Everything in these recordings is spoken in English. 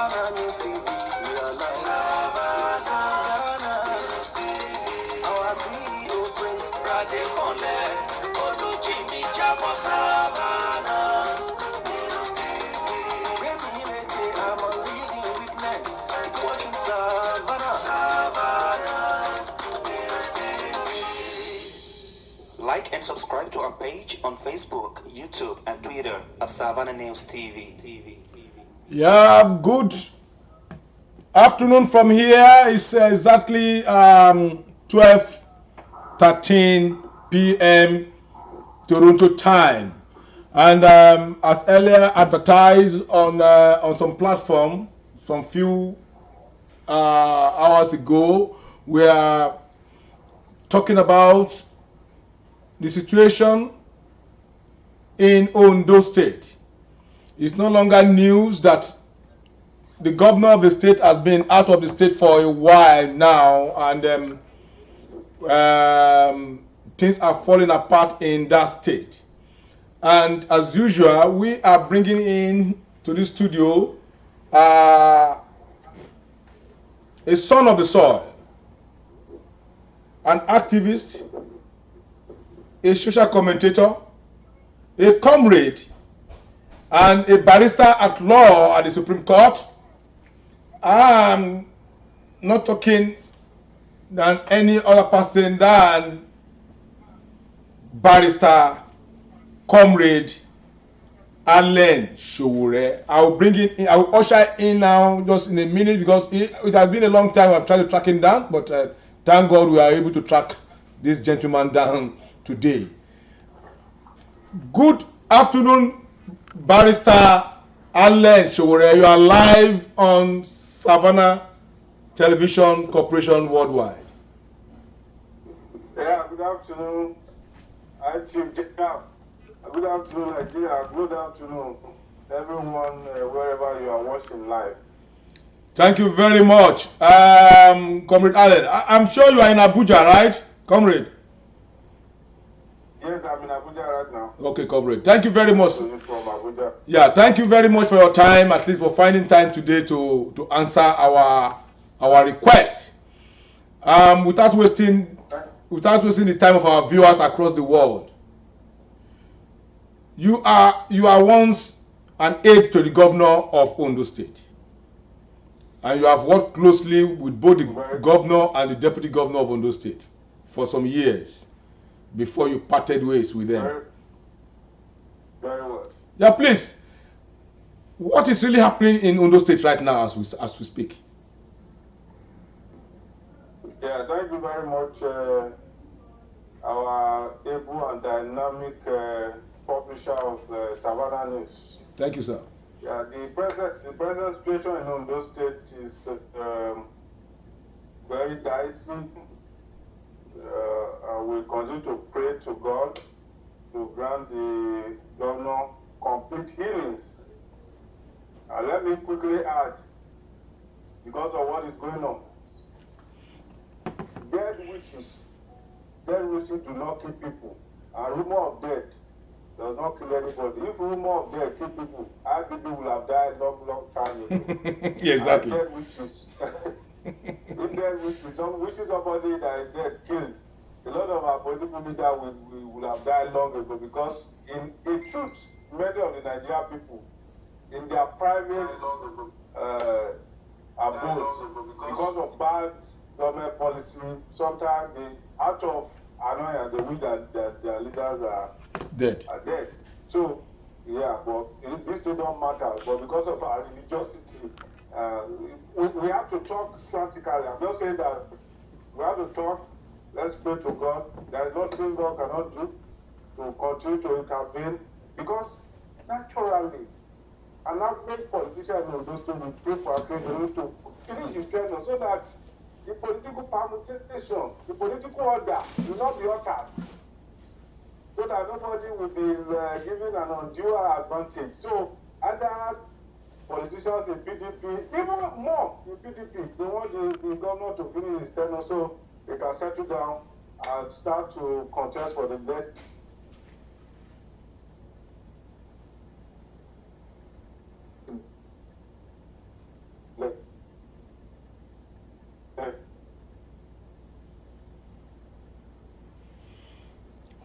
Savannah News TV, we are live. Savannah News TV. Our CEO Prince Radekole, Olujimi Jabo Savannah News TV. I'm a living witness. Keep watching Savannah News TV. Like and subscribe to our page on Facebook, YouTube, and Twitter at Savannah News TV. Yeah, good afternoon from here. It's exactly 12:13 p.m. Toronto time, and as earlier advertised on some platform some few hours ago, we are talking about the situation in Ondo State. It's no longer news that the governor of the state has been out of the state for a while now, and things are falling apart in that state. And as usual, we are bringing in to this studio a son of the soil, an activist, a social commentator, a comrade, and a barrister at law at the Supreme Court. I am not talking than any other person than barrister, comrade Allen Showore. I will bring in, I will usher in now just in a minute, because it has been a long time I've tried to track him down, but thank God we are able to track this gentleman down today. Good afternoon, Barrister Allen Showore. You are live on Savannah Television Corporation Worldwide. Yeah, good afternoon. Chief Jacob. Good afternoon, Nigeria. Good afternoon, everyone, wherever you are watching live. Thank you very much, Comrade Allen. I'm sure you are in Abuja, right, Comrade? Yes, I'm in Abuja right now. Okay, Comrade. Thank you very much. From Abuja. Yeah, thank you very much for your time, at least for finding time today to answer our request. Without wasting the time of our viewers across the world. You are once an aide to the governor of Ondo State, and you have worked closely with both the governor and the deputy governor of Ondo State for some years before you parted ways with them. Very well. Yeah, please. What is really happening in Ondo State right now as we speak? Yeah, thank you very much, our able and dynamic publisher of Savannah News. Thank you, sir. Yeah, the present situation in Ondo State is very dicey. We continue to pray to God to grant the governor complete healings. Let me quickly add, because of what is going on, dead witches do not kill people, and rumor of death does not kill anybody. If rumor of death kill people, our people will have died long time ago. Yeah, exactly. Dead witches. If dead witches, somebody that is dead killed, a lot of our political leaders will have died long ago, because in truth, many of the Nigerian people, in their private abodes, because of bad government policy, sometimes they, out of annoyance, they wish that their leaders are dead. So, yeah, but this still don't matter. But because of our religiosity, we have to talk practically. I'm not saying that we have to talk. Let's pray to God. There is nothing God cannot do to continue to intervene, because naturally, an average politician in Ondo State will pray for a to finish his tenure, so that the political permutation, the political order will not be altered, so that nobody will be given an undue advantage. So other politicians in PDP, even more in PDP, they want the governor to finish his tenure so they can settle down and start to contest for the next.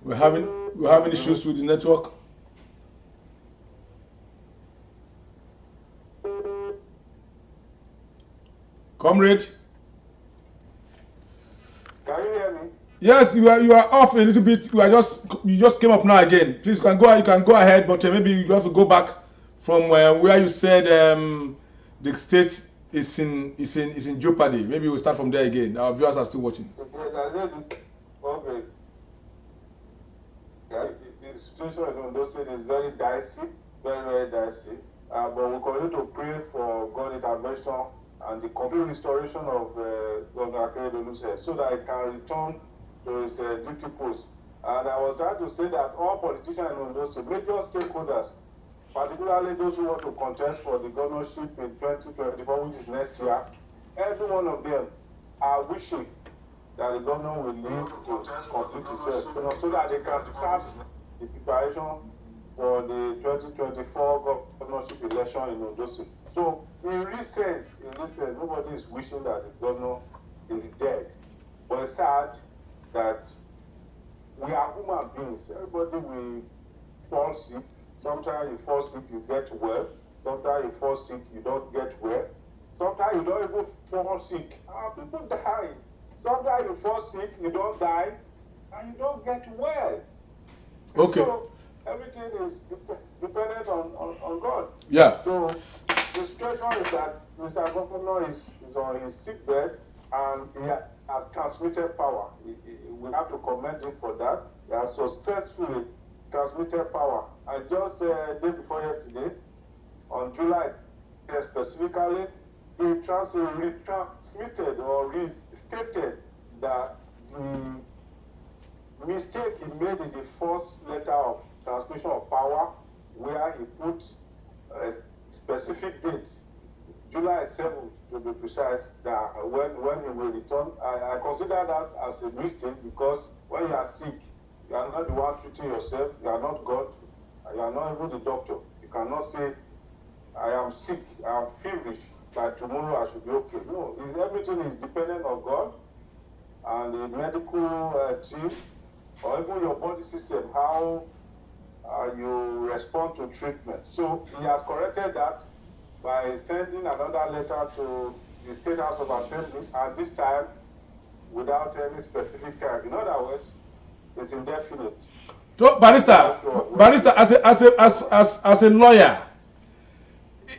We're having issues with the network. Comrade. Can you hear me? Yes, you are off a little bit. You just came up now again. Please, you can go ahead, but maybe you have to go back from where you said the state is in jeopardy. Maybe we'll start from there again. Our viewers are still watching. Yes, I said it. Okay. Yeah, the situation in those State is very dicey, very, very dicey. But we continue to pray for God intervention and the complete restoration of Governor Akeredolu's head so that he can return to his duty post. And I was trying to say that all politicians in those major stakeholders, particularly those who want to contest for the governorship in 2024, which is next year, every one of them are wishing that the governor will lead to complete his so that they can start the preparation for the 2024 governorship election in Ondo State. So, in this sense, nobody is wishing that the governor is dead. But it's sad that we are human beings. Everybody will fall sick. Sometimes you fall sick, you get well. Sometimes you fall sick, you don't get well. Sometimes you don't even fall sick. People die. Sometimes you fall sick, you don't die, and you don't get well. Okay. So everything is dependent on God. Yeah. So the situation is that Mr. Governor is on his sick bed and he has transmitted power. We have to commend him for that. He has successfully transmitted power. And just the day before yesterday, on July specifically, he transmitted or restated that the mistake he made in the first letter of transmission of power, where he put a specific date, July 7th to be precise, that when he will return. I consider that as a mistake because when you are sick, you are not the one treating yourself, you are not God, you are not even the doctor. You cannot say, I am sick, I am feverish, by tomorrow I should be okay. No, everything is dependent on God and the medical team, or even your body system, how you respond to treatment. So he has corrected that by sending another letter to the State House of Assembly, and this time without any specific time. In other words, it's indefinite. So, Barrister, as a lawyer,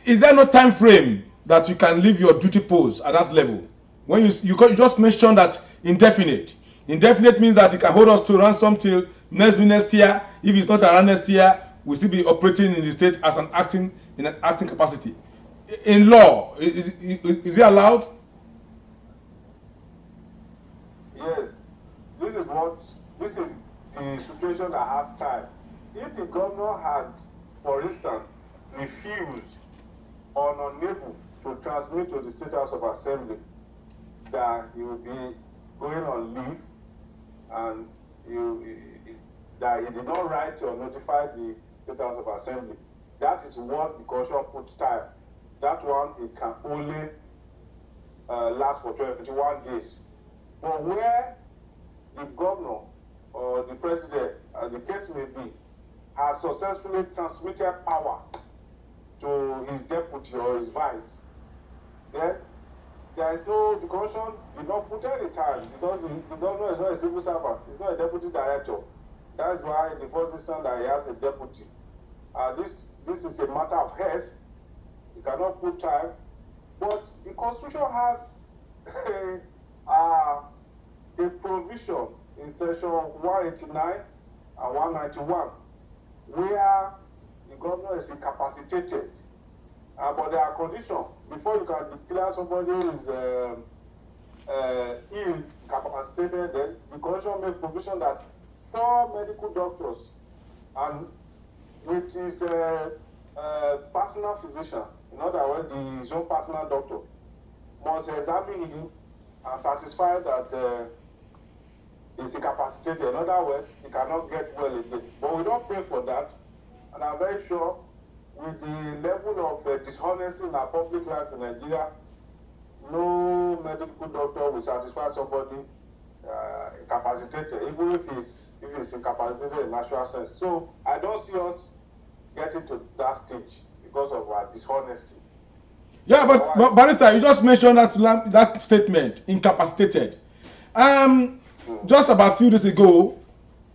is there no time frame that you can leave your duty post at that level? When you just mentioned that indefinite. Indefinite means that you can hold us to ransom till next year. If it's not around next year, we'll still be operating in the state as an acting capacity. In law, is it allowed? Yes. This is the situation that has time. If the governor had, for instance, refused or unable to transmit to the State House of Assembly that he will be going on leave and that he did not write or notify the State House of Assembly, that is what the Constitution puts time. That one, it can only last for 21 days. But where the governor or the president, as the case may be, has successfully transmitted power to his deputy or his vice, then there is the Constitution did not put any time because the governor is not a civil servant, he's not a deputy director. That's why in the first instance that he has a deputy. This is a matter of health. You cannot put time, but the Constitution has a provision in section 189 and 191 where the governor is incapacitated. But there are conditions. Before you can declare somebody who is incapacitated, then the Constitution makes provision that 4 medical doctors and with his personal physician, in other words, his own personal doctor, must examine him and satisfy that he's incapacitated. In other words, he cannot get well again. But we don't pray for that. And I'm very sure with the level of dishonesty in our public life in Nigeria, no medical doctor will satisfy somebody incapacitated, even if he's incapacitated in natural sense. So I don't see us getting to that stage because of our dishonesty. Yeah, but Barrister, you just mentioned that statement, incapacitated. Just about a few days ago,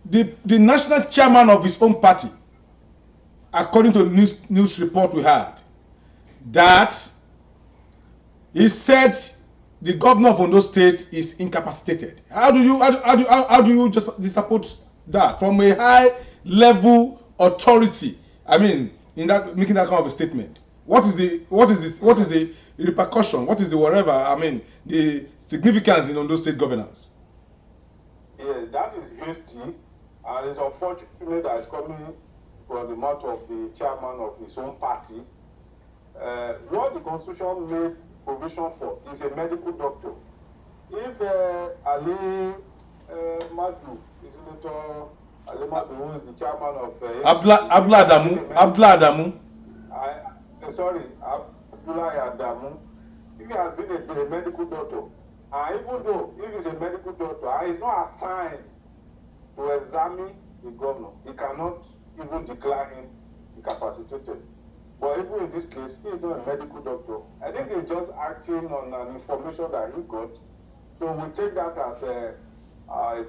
the national chairman of his own party, according to the news report we had, that he said the governor of Ondo State is incapacitated. How do you just support that from a high level authority? I mean, in that making that kind of a statement. What is the repercussion? What is the whatever? I mean, the significance in Ondo State governance? Yeah, that is hasty, and it's unfortunate that it's coming from the mouth of the chairman of his own party. What the constitution made provision for is a medical doctor. If Ali Madu, Senator Ali Madu, who is the chairman of Abdullah Adamu. Abdullah Adamu, if he has been a medical doctor, and even though if he's a medical doctor and he's not assigned to examine the governor, he cannot even declare him incapacitated. But even in this case, he is not a medical doctor. I think he's just acting on an information that he got. So we take that as a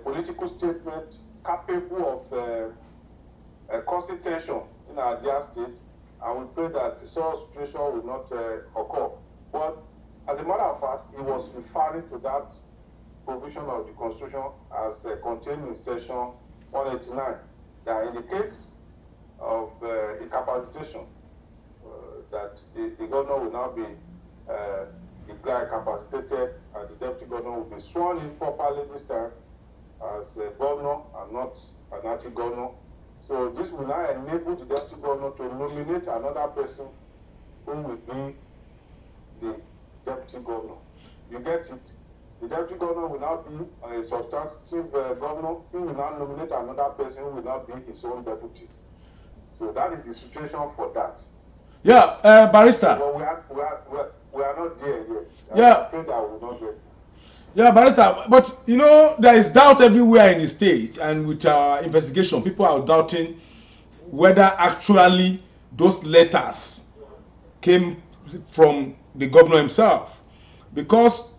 political statement capable of causing tension in our dear state, and we pray that such situation will not occur. But as a matter of fact, he was referring to that provision of the Constitution as contained in section 189, that in the case of incapacitation, that the governor will now be declared incapacitated, and the deputy governor will be sworn in properly this time as a governor and not an acting governor. So this will now enable the deputy governor to nominate another person who will be the deputy governor. You get it? The deputy governor will now be a substantive governor. He will now nominate another person who will now be his own deputy. So that is the situation for that. Yeah, Barrister. But we are not there yet. Yeah. I'm that we will not get. Yeah, Barrister. But you know, there is doubt everywhere in the state, and with our investigation, people are doubting whether actually those letters came from the governor himself, because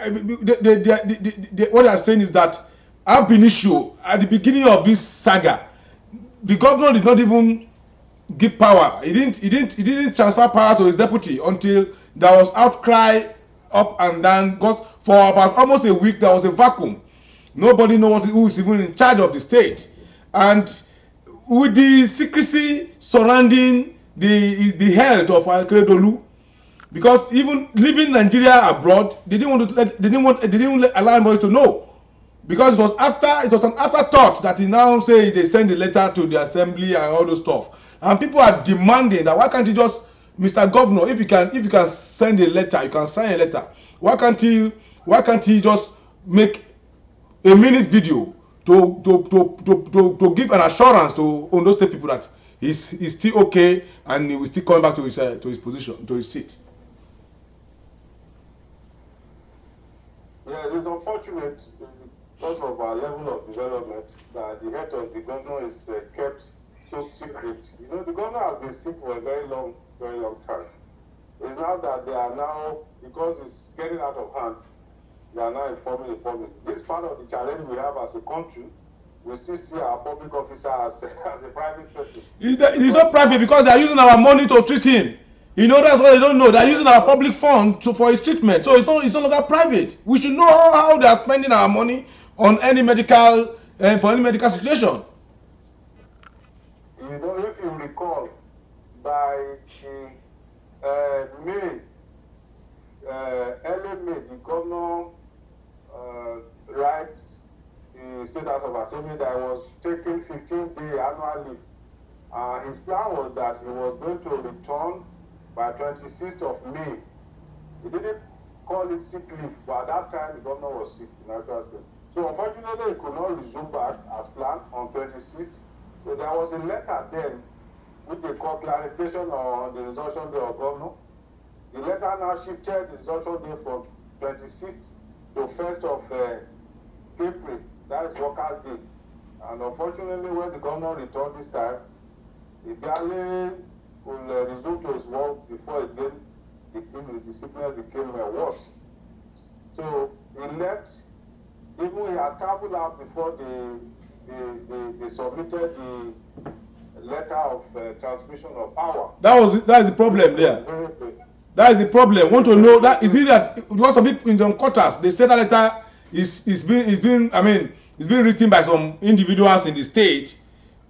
what they are saying is that ab initio, at the beginning of this saga, the governor did not even give power. He didn't transfer power to his deputy until there was outcry up and down. Because for about almost a week there was a vacuum. Nobody knows who is even in charge of the state, and with the secrecy surrounding the health of Akeredolu, because even leaving Nigeria abroad, they didn't allow anybody to know, because it was an afterthought that he now say they send a letter to the assembly and all those stuff, and people are demanding that why can't you just, Mr. Governor, if you can send a letter, you can sign a letter, why can't he just make a minute video to give an assurance to Ondo State people that he's still okay and he will still come back to his position, to his seat. Yeah, it is unfortunate because of our level of development that the head of the governor is kept so secret. You know, the governor has been sick for a very long time. It's now that they are now, because it's getting out of hand, they are now informing the public. This part of the challenge we have as a country, we still see our public officer as a private person. It's not private because they are using our money to treat him. You know, that's what they don't know. They are using our public fund for his treatment. So it's no longer private. We should know how they are spending our money on any medical, for any medical situation. You know, if you recall, by May, early May, the governor write the State House of Assembly that was taking 15-day annual leave. His plan was that he was going to return by 26th of May. He didn't call it sick leave, but at that time the governor was sick in actual sense. So unfortunately, he could not resume back as planned on 26th. So there was a letter then which they call clarification on the resumption day of governor. The letter now shifted the resumption day from 26th to 1st of April. That is Workers' Day. And unfortunately, when the governor returned this time, he barely will resume to his work before again the discipline became worse. So he left. Even he has traveled out before they submitted the letter of transmission of power. That is the problem there. That is the problem. Want to know that is it that because of it in some quarters they said that letter is being written by some individuals in the state,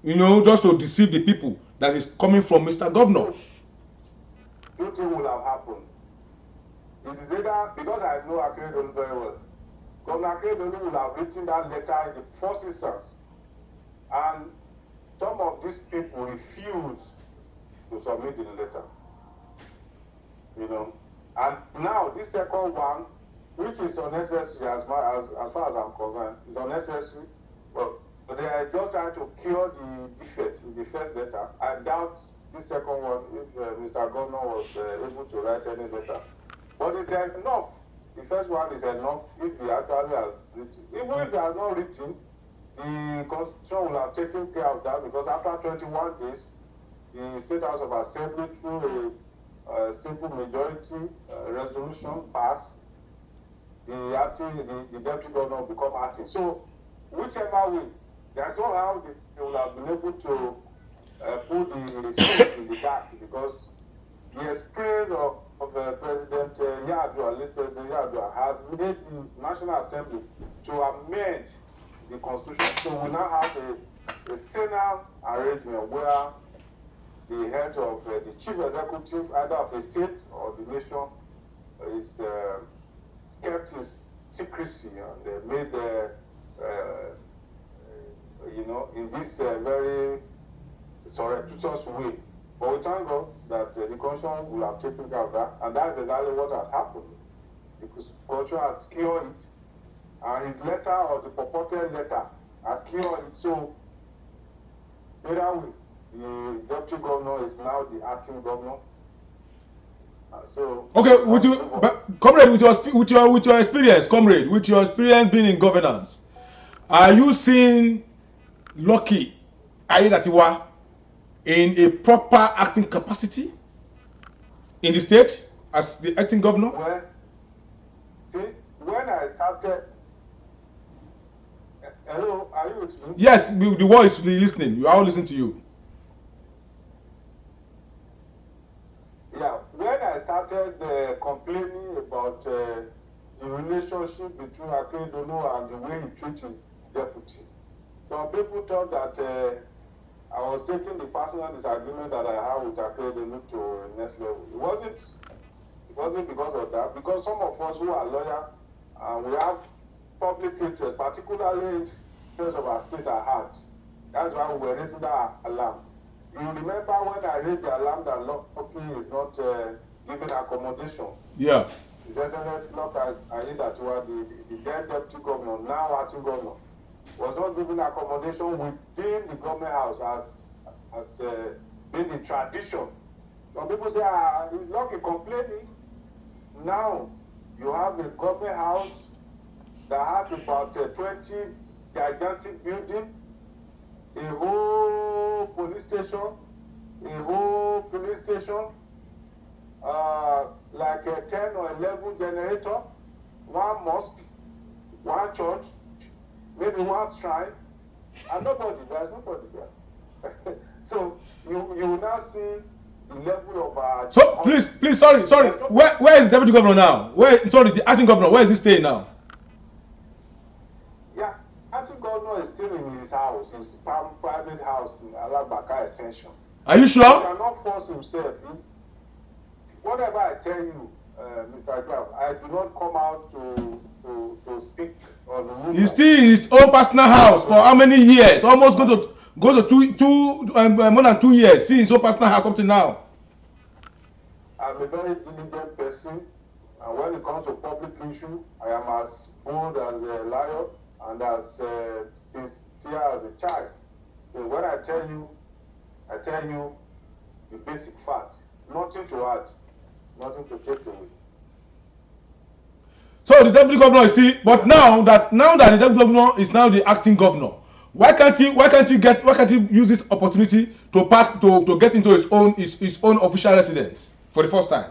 you know, just to deceive the people that is coming from Mr. Governor. Two things will have happened. It is either because I know Akeredolu very well. Governor Akeredolu will have written that letter in the first instance, and some of these people refuse to submit the letter. You know, and now this second one, which is unnecessary as far as I'm concerned, is unnecessary. Well, they are just trying to cure the defect in the first letter. I doubt this second one, if Mr. Governor was able to write any letter. But it's enough. The first one is enough if he actually has written. Even if he has not written, the Constitution will have taken care of that, because after 21 days, the State House of Assembly, through a simple majority resolution passed, the deputy governor will become acting. So, whichever way, there's no how they will have been able to put the state in the dark, because the experience of President Yadua, late President Yadua, has made the National Assembly to amend the Constitution. So we now have a Senate arrangement where the head of the chief executive, either of a state or the nation, is kept his secrecy and made, you know, in this very surreptitious way. But we thank God that the Constitution will have taken care of that, and that's exactly what has happened. Because the Constitution has cured it, and his letter, or the purported letter, has cured it. So, either way, the deputy governor is now the acting governor. So okay, with you, but comrade, with your experience, comrade, with your experience being in governance, are you seeing Lucky Aiyedatiwa in a proper acting capacity in the state as the acting governor? Well, see, when I started, hello, are you with me? Yes, the world is listening. We are all listening to you. Yeah, when I started complaining about the relationship between Akeredolu and the way he treated deputy, some people thought that I was taking the personal disagreement that I had with Akeredolu to the next level. It wasn't because of that, because some of us who are lawyers, we have public interest, particularly in terms of our state at heart. That's why we were raising that alarm. You remember when I raised the alarm that Lucky is not giving accommodation? Yeah. His Excellency Lucky Aiyedatiwa, the then deputy governor, now acting governor, was not given accommodation within the government house as been the tradition. Some people say, he's Lucky complaining. Now, you have a government house that has about 20 gigantic buildings, a whole police station, a whole filling station, like a 10 or 11 generator, one mosque, one church, maybe one shrine, and there's nobody there. So you will now see the level of so please, sorry. Where is the deputy governor now? The acting governor, where is he staying now? Yeah, acting governor is still in his house, his private house in Alabaka Extension. Are you sure? He cannot force himself. Whatever I tell you, Mr. Graf, I do not come out to speak on the room. He's still in his own personal house for how many years? Almost going to more than 2 years. See his own personal house up to now. I'm a very diligent person, and when it comes to public issue, I am as bold as a lion and as sincere as a child. So when I tell you the basic facts. Nothing to add, nothing to take away. So the deputy governor is still, but now that the deputy governor is now the acting governor, why can't he use this opportunity to get into his own official residence for the first time?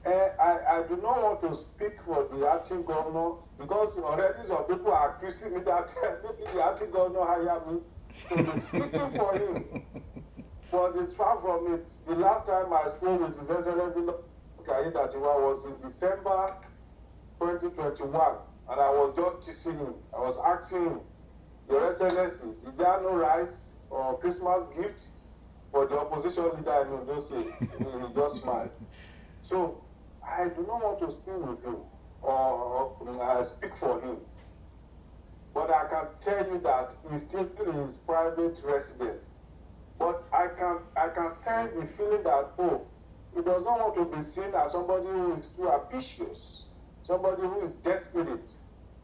I do not want to speak for the acting governor because already some people are accusing me that maybe the acting governor hired me to be speaking for him. But it's far from it. The last time I spoke with His Excellency Kayidatiwa was in December 2021, and I was just teasing him. I was asking him, Your Excellency, is there no rice or Christmas gift for the opposition leader in Ondo State? He just smiled. So I do not want to speak with him or speak for him. But I can tell you that he's still in his private residence. But I can sense the feeling that, he does not want to be seen as somebody who is too ambitious, somebody who is desperate.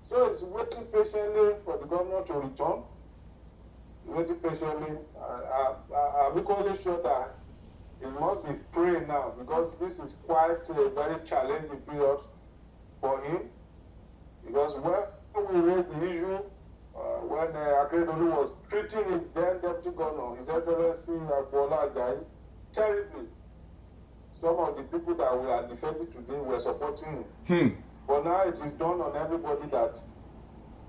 So he's waiting patiently for the governor to return. Waiting patiently. I'm equally sure that he must be praying now because this is quite a very challenging period for him. Because when we raised the issue, when Akeredolu was treating his then deputy governor, His Excellency Agbola Ajayi, terribly, some of the people that we are defending today were supporting him. But now it is done on everybody that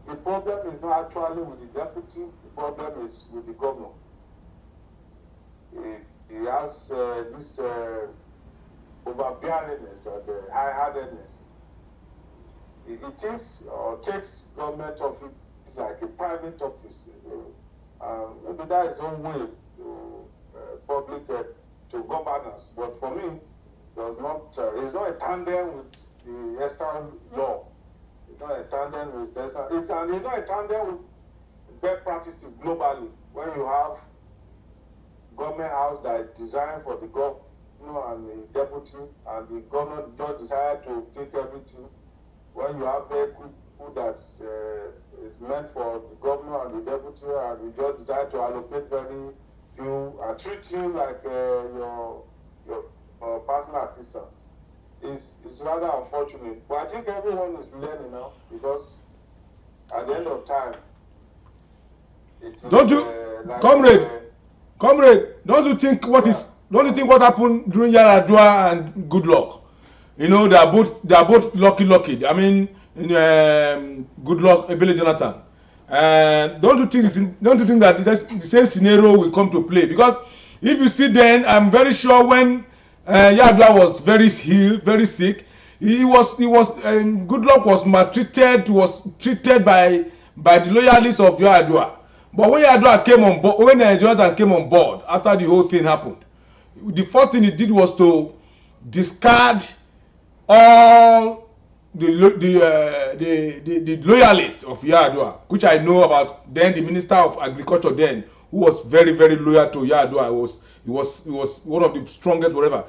the problem is not actually with the deputy, the problem is with the governor. He has this overbearingness and high-handedness. He thinks or takes government office like a private office. Maybe that is one way to public to governance. But for me, it's not a tandem with the external law. It's not a tandem with it's not a tandem with best practices globally. When you have government house that is designed for the governor and his deputy, and the governor just decided to take everything. When you have vehicle that is meant for the governor and the deputy, and you just decide to allocate very few and treat you like your personal assistants, it's rather unfortunate. But I think everyone is learning now because at the end of time, it is like, comrade, don't you think what happened during Yaradua and Goodluck? You know, they are both lucky. I mean, Goodluck, Ebele Jonathan. Don't you think that the same scenario will come to play? Because if you see, then I'm very sure when Yaradua was very ill, very sick, Goodluck was maltreated, was treated by the loyalists of Yaradua. But when Yaradua came on board, when Jonathan came on board after the whole thing happened, the first thing he did was to discard all the loyalists of Yaradua, which I know about. Then the Minister of Agriculture then, who was very, very loyal to Yaradua, he was one of the strongest, whatever.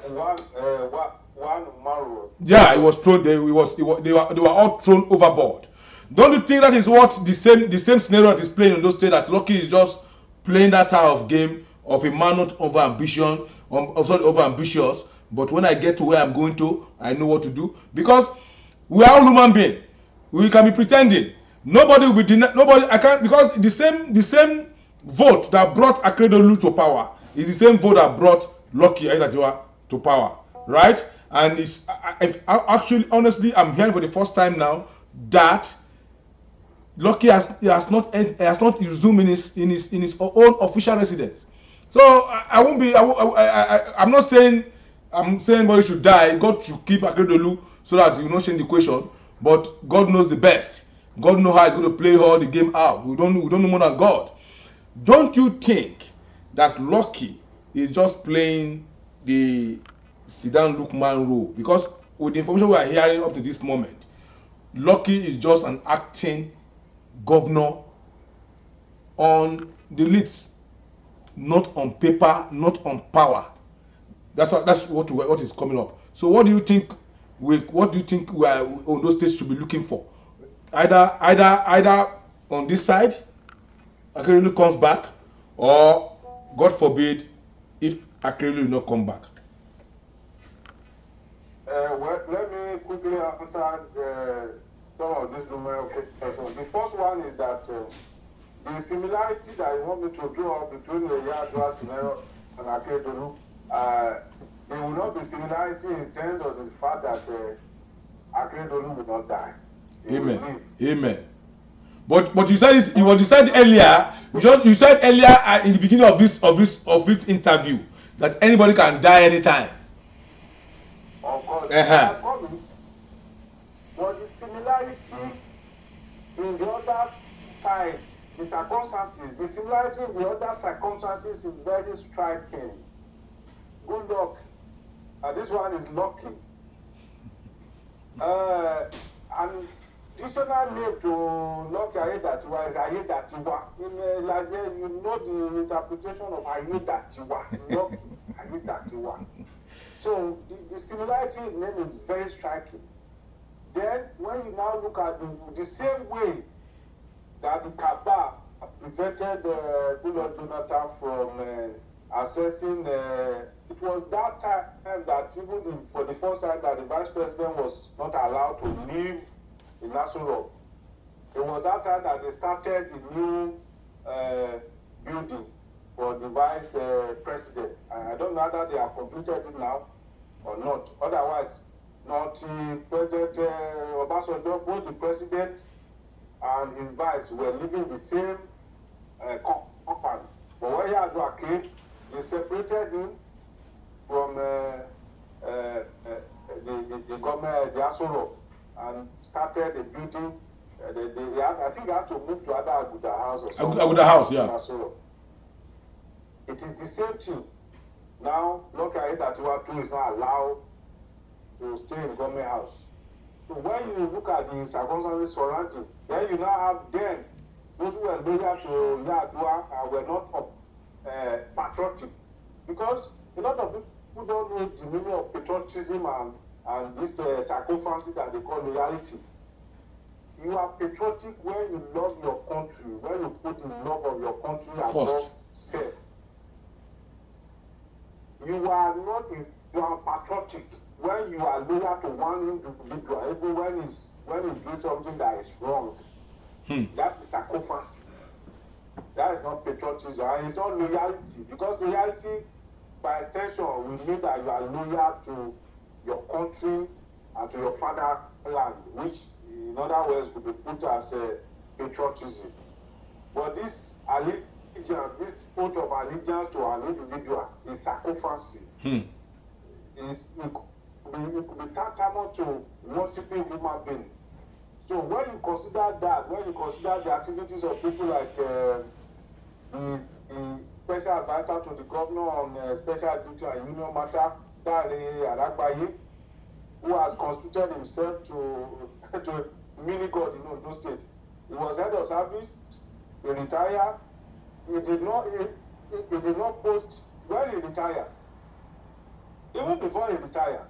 One Maru. Yeah, he was thrown. They were all thrown overboard. Don't you think that is what the same scenario that is playing in those states, that Lucky is just playing that type of game of a man not over ambitious, but when I get to where I'm going to, I know what to do? Because we are all human beings. We can be pretending. Nobody will be denied. I can't, because the same vote that brought Akeredolu to power is the same vote that brought Lucky Aiyetidawa to power, right? And it's actually, honestly, I'm hearing for the first time now that Lucky has not resumed in his own official residence. So I'm not saying anybody should die. God should keep Akeredolu so that he will not change the equation. But God knows the best. God knows how he's going to play all the game out. We don't know more than God. Don't you think that Lucky is just playing the sit-down look man role? Because with the information we are hearing up to this moment, Lucky is just an acting governor on the lips, not on paper, not on power. That's what is coming up. So what do you think we are on those states should be looking for? Either on this side, Akeredolu comes back, or God forbid, if Akeredolu will not come back. let me quickly answer some of these numerous questions. The first one is that the similarity that you want me to draw between the Yadua scenario and Akeredolu, there will not be similarity in terms of the fact that Akeredolu will not die. Amen. Amen. But you said it. What you said earlier. You said earlier in the beginning of this interview that anybody can die anytime. Of course. But the similarity in the other side, the circumstances, the similarity in the other circumstances is very striking. Good luck. This one is lucky. And additional name to lucky Ayedatiwa is Ayedatiwa. Like you know the interpretation of Ayedatiwa. Lucky Ayedatiwa. So the similarity in name is very striking. Then when you now look at the same way that the Kaaba prevented Goodluck Jonathan from assessing, it was that time that even for the first time that the vice president was not allowed to leave in Aso Rock. It was that time that they started the new building for the vice president. I don't know whether they have completed it now or not. Otherwise, not President Obasanjo, both the president and his vice were living the same compound. But when Yadua came, they separated him from the government, the Aso Rock, and started a building. I think they had to move to other Aguda House or something. Aguda House, yeah. It is the same thing. Now, Lucky Ayedatiwa too is not allowed to stay in government house. So when you look at the circumstances surrounding, then you now have those who were loyal to Yadua and were not patriotic. Because a lot of people don't know the meaning of patriotism and this circumstances that they call loyalty. You are patriotic when you love your country, when you put the love of your country above self. You are patriotic when you are loyal to one individual, even when he's doing something that is wrong. That is sacrifice. That is not patriotism, and it's not loyalty, because loyalty, by extension, will mean that you are loyal to your country and to your fatherland, which, in other words, could be put as patriotism. But this allegiance, this oath of allegiance to an individual is sacrifice. It could be tantamount to worshiping human being. So when you consider that, when you consider the activities of people like the special advisor to the governor on special duty and union matter, Dare Arakbaye, who has constituted himself to mini god in Ondo State. He was head of service, he retired. He did not post when he retired. Even before he retired,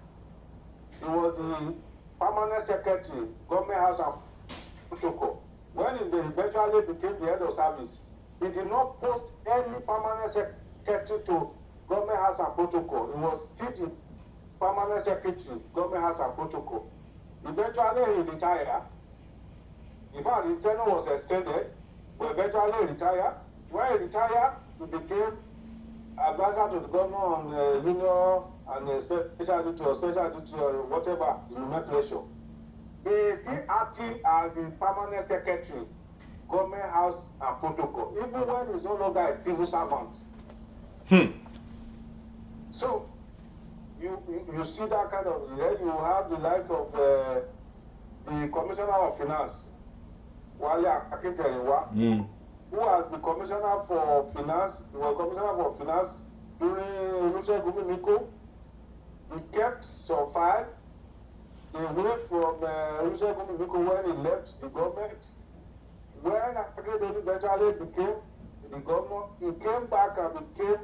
he was the permanent secretary, government house and protocol. When he eventually became the head of service, he did not post any permanent secretary to government house and protocol. He was still the permanent secretary, government house and protocol. Eventually he retired. In fact, his tenure was extended, but eventually he retired. When he retired, he became advisor to the governor on union and special duty or whatever the nomenclature. He is still acting as the permanent secretary, government house and protocol, even when he's no longer a civil servant. So you see that kind of, then you have the light of the commissioner of finance, Wale Akinteriwa, who was the commissioner for finance. He was commissioner for finance during Olusegun Mimiko. He kept some file away from Olusegun Mimiko when he left the government. When Akeredolu eventually became the governor, he came back and became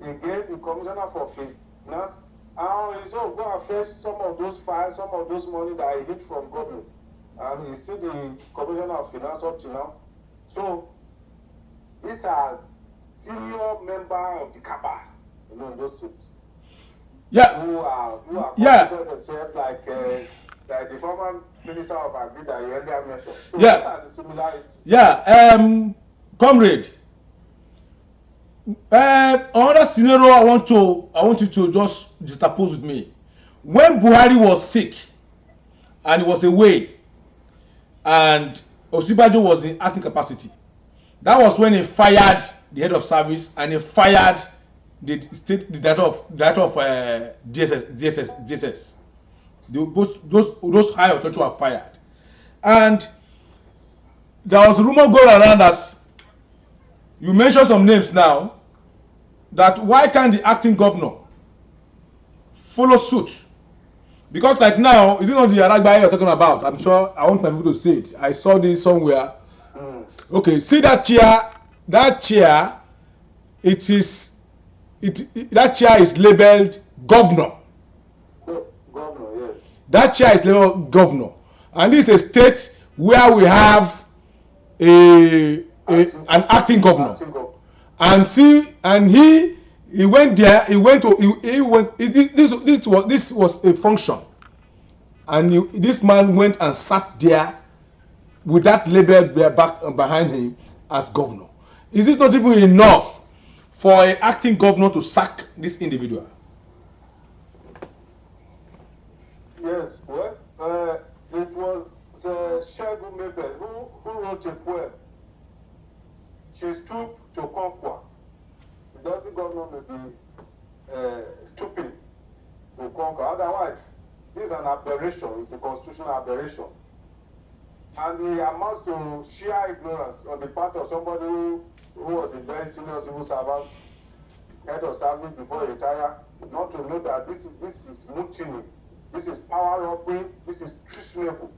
again the commissioner for finance. And he's going to go and fetch some of those files, some of those money that he hid from government. And he's still the commissioner of finance up to now. So these are senior members of the cabal in those states. Yeah. who are Yeah. consider themselves like the former minister of Agri that you earlier mentioned. So Yeah. those are the similarities. Yeah. Comrade. Another scenario I want you to just juxtapose with me. When Buhari was sick and he was away, and Osinbajo was in acting capacity, that was when he fired the head of service and he fired the director of DSS. Those high authorities were fired, and there was a rumor going around that you mentioned some names now, that why can't the acting governor follow suit? Because like now, is it not the Aragbaye you're talking about? I'm sure I want my people to see it. I saw this somewhere. Okay, see that chair? That chair, that chair is labeled governor. Governor, yes. That chair is labeled governor, and this is a state where we have an acting governor. And see, and he went there. He went. This was a function, and this man went and sat there with that label behind him as governor. Is this not even enough for an acting governor to sack this individual? Yes, well, it was Segun Mabel who wrote a poem. She stooped to conquer. The deputy governor may be stupid to conquer. Otherwise, this is an aberration. It's a constitutional aberration. And it amounts to sheer ignorance on the part of somebody who was a very senior civil servant, head of service before he retired, not to know that this is mutiny, this is power robbery, this is treasonable.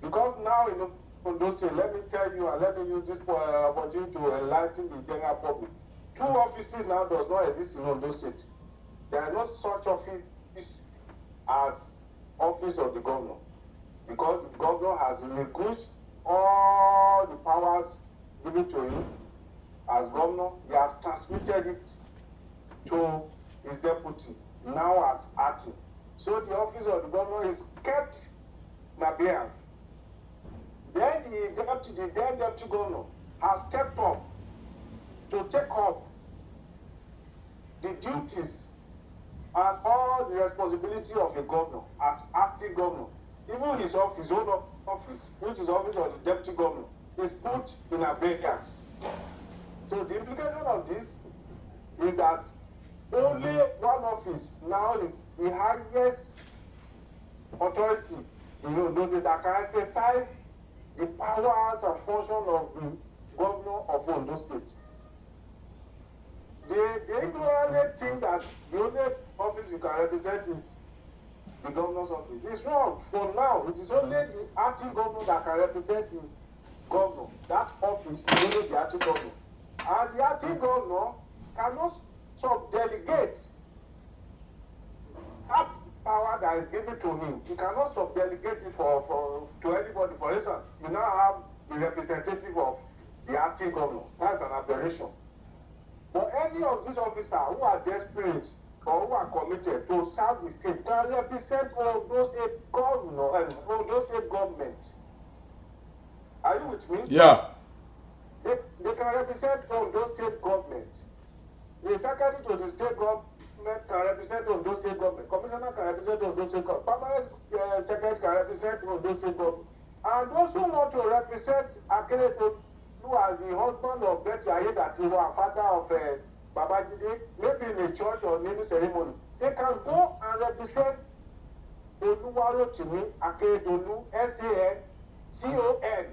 Because now in Ondo State, let me tell you, and let me use this opportunity to enlighten the general public. 2 offices now does not exist in Ondo State. There is no such office as office of the governor, because the governor has relinquished all the powers given to him as governor. He has transmitted it to his deputy, now as acting. So the office of the governor is kept in abeyance. Then the then deputy governor has stepped up to take up the duties and all the responsibility of a governor as acting governor. Even his own office, which is office of the deputy governor, is put in abeyance. So the implication of this is that only one office now is the highest authority, those that can exercise the powers and function of the governor of Ondo State. They ignorantly think that the only office you can represent is the governor's office. It's wrong. For now, it is only the acting governor that can represent the governor. That office is only the acting governor. And the acting governor cannot subdelegate that power that is given to him. He cannot subdelegate it to anybody. For instance, you now have the representative of the acting governor. That's an aberration. But any of these officers who are desperate or who are committed to serve the state can represent Ondo State governor and Ondo State government. Are you with me? Yeah. They can represent Ondo State government. The secretary to the state government can represent Ondo State government. Commissioner can represent Ondo State government. Permanent secretary can represent Ondo State government. And those who want to represent Akeredolu, who as the husband of Betty Ayedatiwa and father of Babajide, maybe in a church or maybe ceremony, they can go and represent Oluwarotimi Akeredolu, SAN,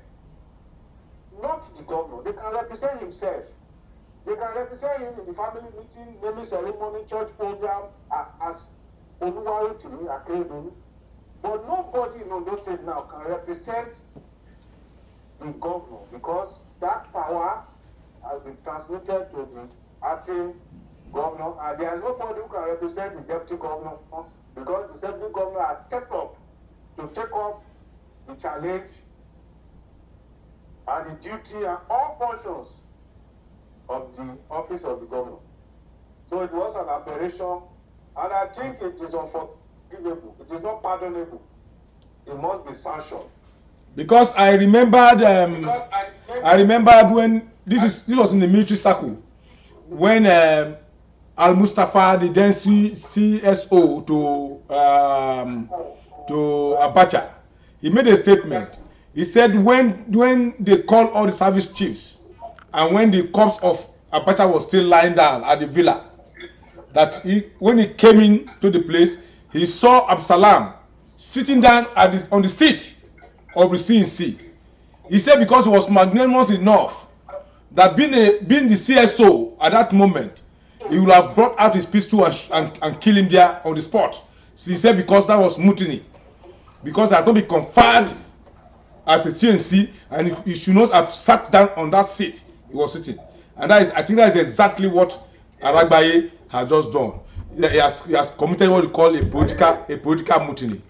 not the governor. They can represent himself. They can represent him in the family meeting, naming ceremony, church program as Oluwarotimi Akeredolu. But nobody in Ondo State now can represent the governor because that power has been transmitted to the acting governor, and there is nobody who can represent the deputy governor because the deputy governor has stepped up to take up the challenge and the duty and all functions of the office of the governor. So it was an aberration And I think it is unforgivable. It is not pardonable. It must be sanctioned. Because I remembered, I remembered when this was in the military circle, when Al Mustafa, the then CSO to Abacha, he made a statement. He said when they called all the service chiefs and when the corpse of Abacha was still lying down at the villa, that when he came into the place, he saw Absalam sitting down on the seat of the CNC. He said because he was magnanimous enough that being the CSO at that moment, he would have brought out his pistol and kill him there on the spot. So he said because that was mutiny, because he has not been conferred as a CNC and he should not have sat down on that seat he was sitting. And I think that is exactly what Aragbaye has just done. He has committed what we call a political mutiny.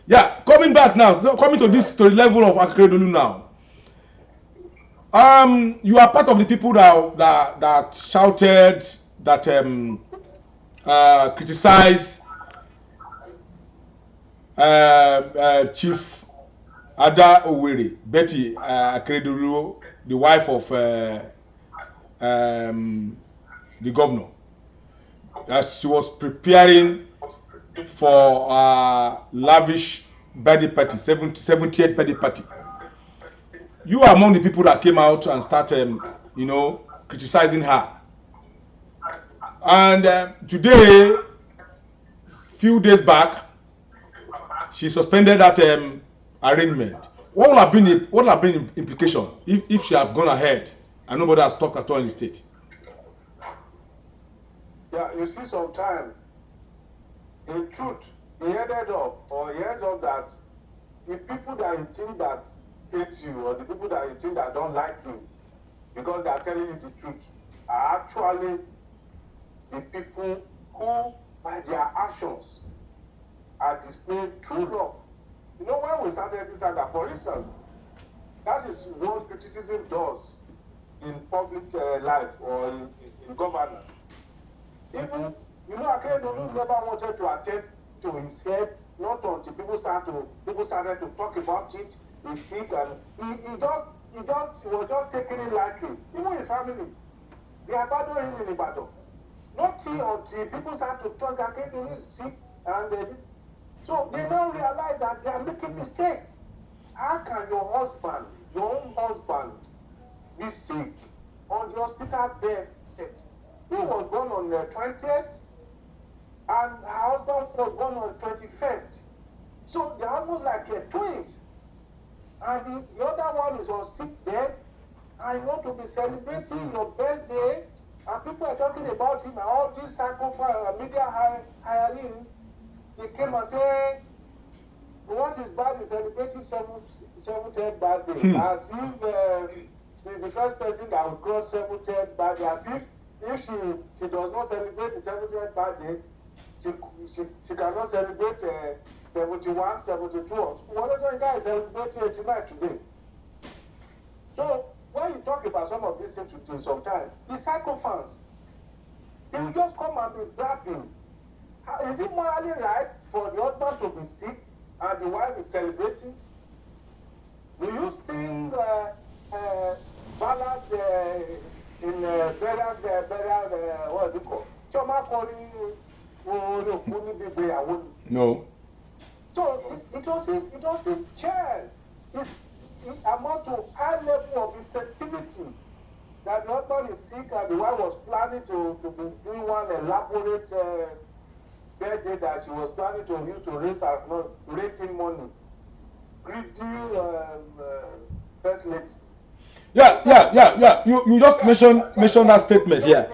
Yeah, coming back now, coming to the level of Akeredolu now. You are part of the people that shouted, that criticized Chief Ada Owerri, Betty Akeredolu, the wife of the governor, as she was preparing for lavish birthday party, 70th birthday party. You are among the people that came out and started, criticizing her. And today, few days back, she suspended that arrangement. What will have been the implication if she have gone ahead and nobody has talked at all in the state? Yeah, you see, sometimes, in truth, he ends up that the people that you think that hate you or the people that you think that don't like you because they are telling you the truth are actually the people who, by their actions, are displaying true love. You know, when we started this saga, for instance, that is what criticism does in public life or in governance. Even, Akeredolu never wanted to attend to his head, not until people started to talk about it. He's sick, and he was just taking it lightly. Even his family, they abandoned him in Ibadan. Not until people start to talk, Akeredolu is sick, and so they now realize that they are making mistake. How can your own husband, be sick on the hospital bed? He was born on the 20th, and her husband was born on the 21st. So they're almost like twins. And the other one is on sick bed, and you want to be celebrating your birthday, and people are talking about him, and all these media hiring, they came and say, what is bad is celebrating 70th birthday. As if the first person that will cross 70th birthday, as if she does not celebrate the 70th birthday, she cannot celebrate 71, 72. What is one guy celebrating 89 today? So when you talk about some of these things today, sometimes the psychophants, they will just come and be blabbing. Is it morally right for the husband to be sick and the wife is celebrating? Do you sing ballad in burial, what is it called? No. So it doesn't change. It amounts to high level of insensitivity that the husband is sick and the wife was planning to be doing one elaborate birthday that she was planning to use to raise money. Greedy first lady. Yeah. You just mentioned that statement. Yeah.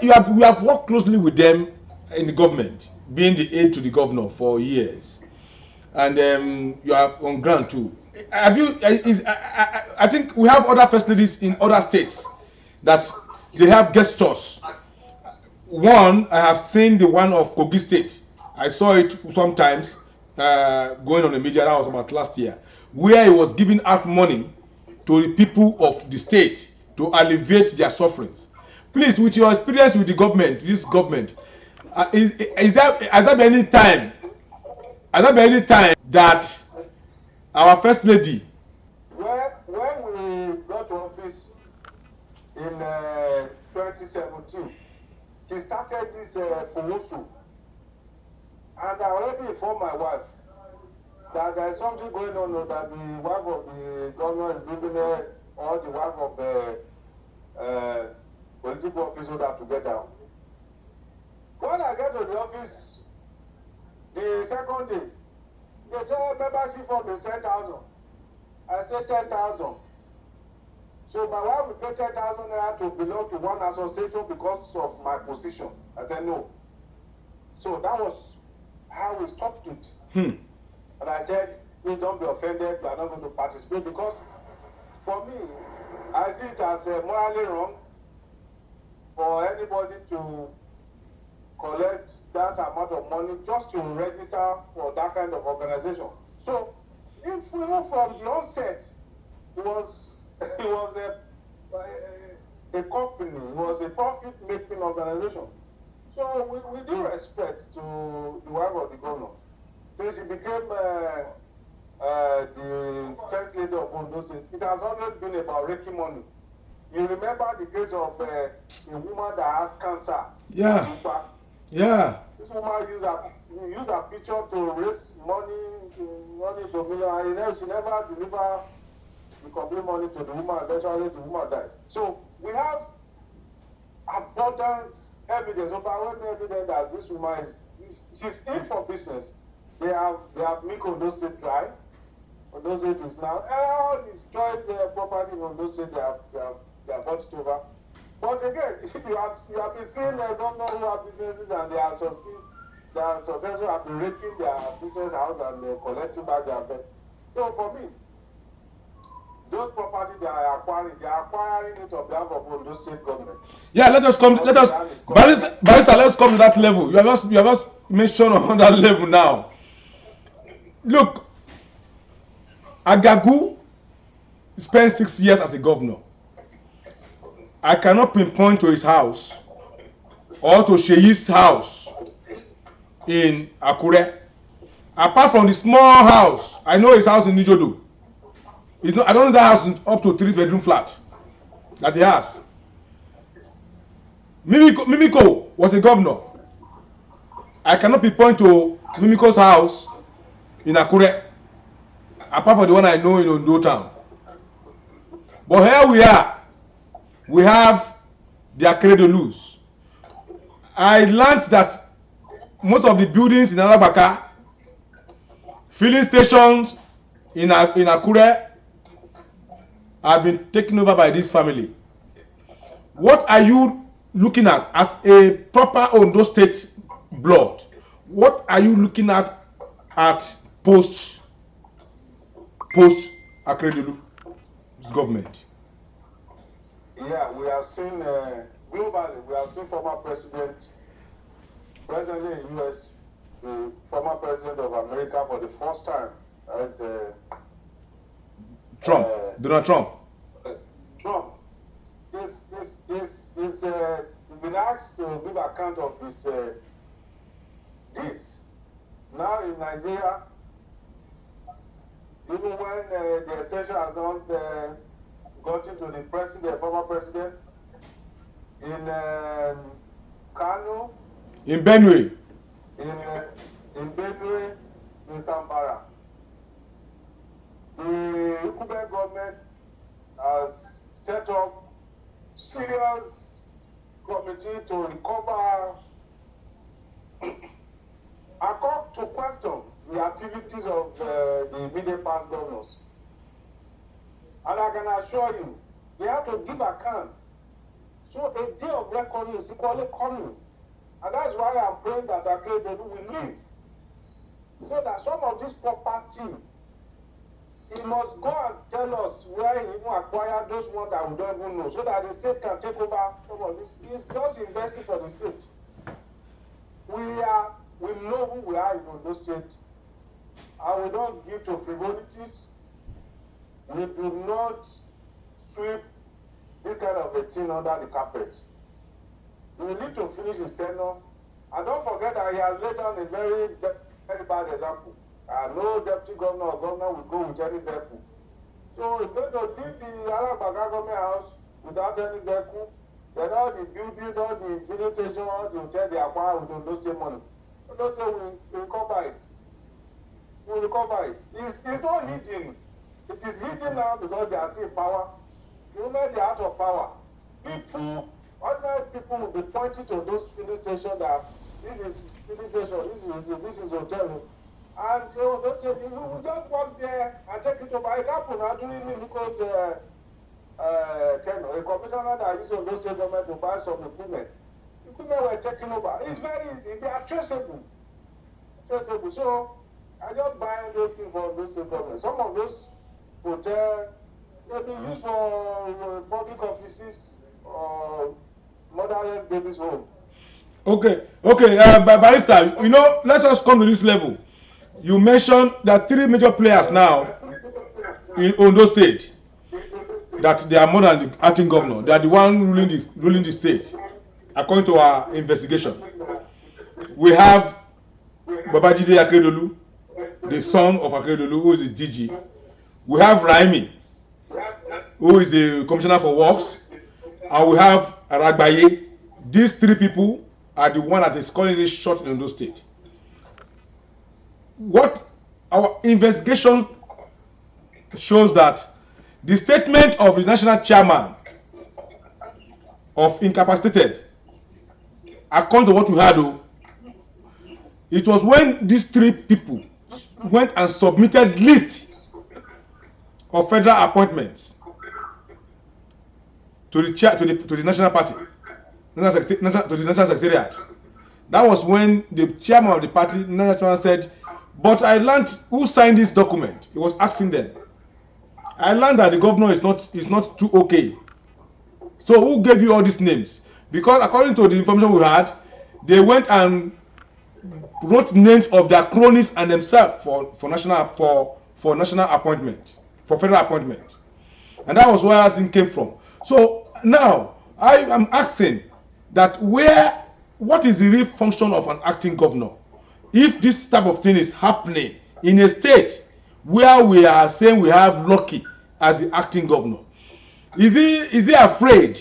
You have worked closely with them in the government, being the aide to the governor for years, and you are on ground too. Have you? I think we have other first ladies in other states that they have gestures. One, I have seen the one of Kogi State. I saw it sometimes going on the media. That was about last year, where he was giving out money to the people of the state to alleviate their sufferings. Please, with your experience with the government, this government, has there been any time that our first lady, when we got to office in 2017, she started this Fuwosu, and I already informed my wife that there is something going on, that the wife of the governor is giving her, or the wife of the political officer that together. When I get to the office, the second day, they say membership form is 10,000. I said 10,000. So my wife will pay 10,000 naira to belong to one association because of my position. I said no. So that was how we stopped it. And I said, please don't be offended, you are not going to participate, because for me, I see it as morally wrong for anybody to collect that amount of money just to register for that kind of organization. So, if we know from the onset, it was a company, it was a profit-making organization. So, with due respect to the wife of the governor, since she became the first lady of Ondo State, it has always been about raking money. You remember the case of a woman that has cancer? Yeah. Yeah. This woman used her picture to raise money to million, and she never delivered the complete money to the woman. Eventually, the woman died. So we have abundance evidence, overwhelming evidence that this woman she's in for business. They have milk on those state dry. On those state is now all destroyed property on those state. They have bought it over. But again, you have been seeing governors who have businesses and they are successful at raking their business house and collecting back their debt. So for me, those property they are acquiring it on behalf of Ondo State government. Yeah, Barrister, let's come to that level. You have just mentioned on that level now. Look, Agagu spent 6 years as a governor. I cannot pinpoint to his house or to Sheyi's house in Akure. Apart from the small house, I know his house in Nijodo. I don't know that house is up to 3-bedroom flat that he has. Mimiko was a governor. I cannot pinpoint to Mimiko's house in Akure, apart from the one I know in Ondo town. But here we are. We have the Akeredolus. I learned that most of the buildings in Alabaka, filling stations in Akure, have been taken over by this family. What are you looking at as a proper Ondo State blood? What are you looking at post Akeredolu government? Yeah, we have seen globally, we have seen former presidently in US, the former president of America for the first time. That's Donald Trump. Trump is been asked to give account of his deeds. Now in Nigeria, even when the extension has not gotten to the former president, in Kano, in Benue, in Benue, in Sambara, the Ikube government has set up serious committee to recover and come to question the activities of the immediate past governors. And I can assure you, they have to give account. So a day of reckoning is equally coming. And that's why I'm praying that Akeredolu will leave. So that some of this property, he must go and tell us where he even acquired those ones that we don't even know, so that the state can take over some of this. He's just investing for the state. We know who we are in Ondo State, and we don't give to frivolities. We do not sweep this kind of a thing under the carpet. he will need to finish his tenure. And don't forget that he has laid down a very, very bad example. No deputy governor or governor will go with any vehicle. So he's going to leave the Alabaga government house without any vehicle. Then all the buildings, all the filling stations, all the hotel they acquire with Ondo State money. Ondo State will recover it. Will recover it. It's not hidden. It is hidden now because they are still in power. The moment they are out of power, people, ordinary people will be pointing to those filling stations that this is filling station, this is hotel. And don't say, you will just walk there and take it over. It happened during Nico's tenure. A commissioner that used Ondo State government to buy some equipment. Equipment were taken over. It's very easy. They are traceable. Traceable. So I just buy those things for those state government. Some of those hotels they be used for public offices or motherless babies' home. Okay, Barrister, you know, let us come to this level. You mentioned that 3 major players now in Ondo State, that they are more than the acting governor. They are the one ruling the state, according to our investigation. We have Babajide Akeredolu, the son of Akeredolu, who is the DG. We have Raimi, who is the commissioner for works, and we have Aragbaye. These 3 people are the one that is calling this shot in Ondo State. What our investigation shows that the statement of the national chairman of incapacitated, according to what we heard, it was when these 3 people went and submitted list of federal appointments to the national party, to the national secretariat. That was when the chairman of the party, national, said, "But I learned who signed this document." He was asking them. I learned that the governor is not too okay. So who gave you all these names? Because according to the information we had, they went and wrote names of their cronies and themselves for national appointment, for federal appointment, and that was where that thing came from. So now I am asking that what is the real function of an acting governor if this type of thing is happening in a state where we are saying we have Lucky as the acting governor? Is he afraid?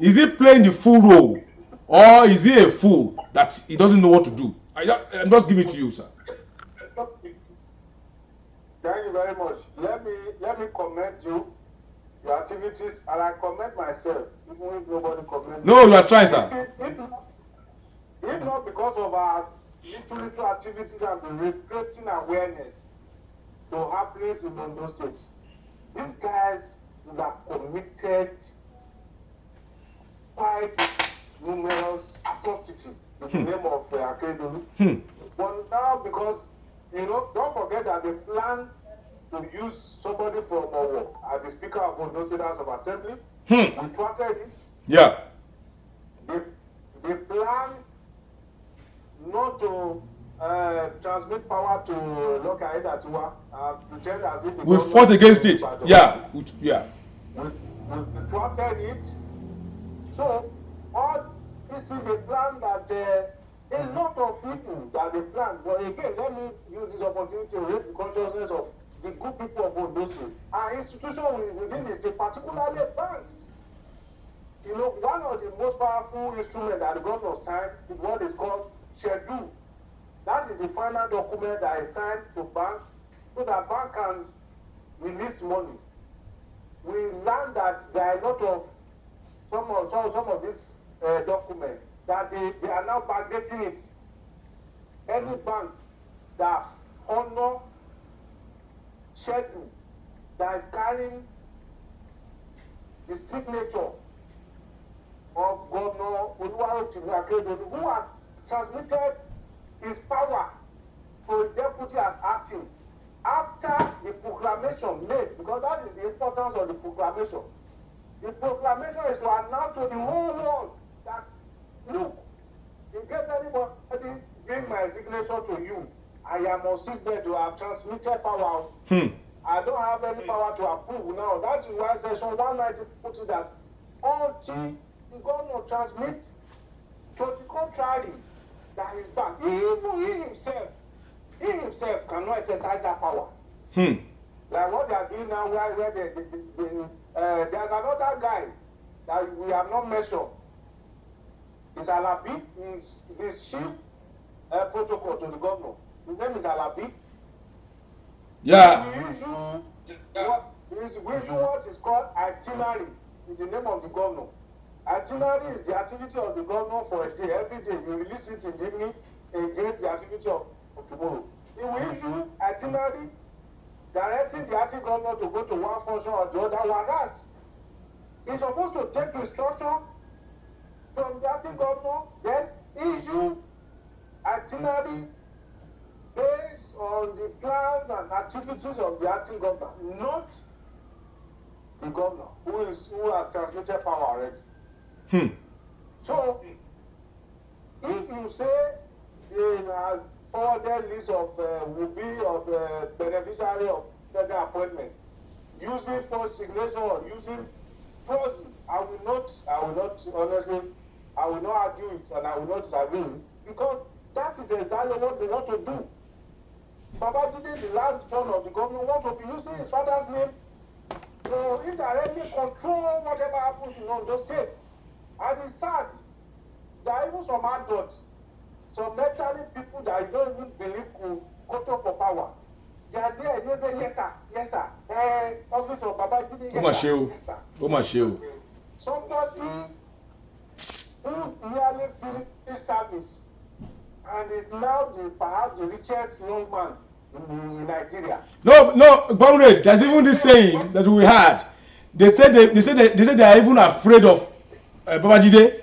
Is he playing the full role, or is he a fool that he doesn't know what to do? I'm just giving it to you, sir. Thank you very much. Let me commend you, your activities, and I commend myself, even if nobody commends. No, you are trying, sir. If not because of our little activities and the creating awareness to happenings in Ondo State, these guys have committed quite numerous atrocities in the name of Akeredolu. But now, because don't forget that they plan to use somebody from as the Speaker of Ondo State House of Assembly. We thwarted it. Yeah. They plan not to transmit power to Loka Edatiwa pretend as if we fought against it. Yeah. We thwarted it. So all these things they plan that a lot of people that they plan. But again, let me use this opportunity to raise the consciousness of the good people of Ondo State. Our institution within the state, particularly banks. One of the most powerful instruments that the government signed is what is called schedule. That is the final document that is signed to bank so that bank can release money. We learned that there are a lot of some of these documents that they are now backdating it. Any bank that honor schedule that is carrying the signature of Governor Oluwarotimi Akeredolu, who has transmitted his power to the deputy as acting after the proclamation made, because that is the importance of the proclamation. The proclamation is to announce to the whole world that, look, in case anybody bring my signature to you, I am on sickbed to have transmitted power. I don't have any power to approve now. That is why Section 190 put it that until the governor transmit To the contrary, that is bad. He himself cannot exercise that power. Like what they are doing now, where there's another guy that we have not mentioned. Is Alabi, is this chief protocol to the governor. His name is Alabi. Yeah. We issue what is called itinerary in the name of the governor. Itinerary is the activity of the governor for a day. Every day you release it in the evening against the activity of tomorrow. He will issue itinerary directing the acting governor to go to one function or the other. Whereas he's supposed to take instruction from the acting governor, then issue itinerary based on the plans and activities of the acting governor, not the governor who has transmitted power already. So, if you say the forwarded list of beneficiary of certain appointment using false signature or using proxy, I will not honestly, I will not argue it and I will not disagree because that is exactly what they want to do. Babajide, the last born of the governor, want to be using his father's name to indirectly control whatever happens in Ondo State. And it's sad that even some adults, some mentally people that you don't even believe could go for power, they are there, they say, yes sir, office of Babajide, yes sir. Somebody who nearly finished service and is now perhaps the richest young man in Nigeria. No, Comrade, there's even this saying that we had. They said they are even afraid of Babajide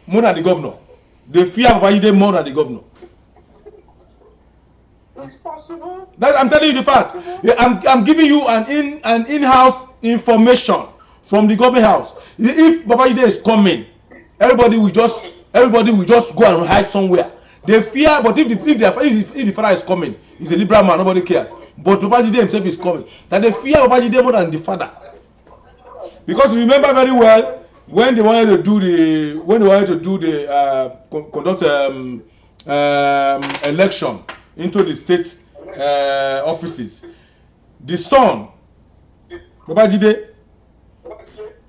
more than the governor. They fear Babajide more than the governor. It's possible. I'm telling you the fact. I'm giving you an in-house information from the government house. If Babajide is coming, everybody will just go and hide somewhere. They fear, but if the father is coming, he's a liberal man, nobody cares. But Babajide himself is coming. That they fear Babajide more than the father. Because you remember very well when they wanted to do the conduct election into the state offices, the son Babajide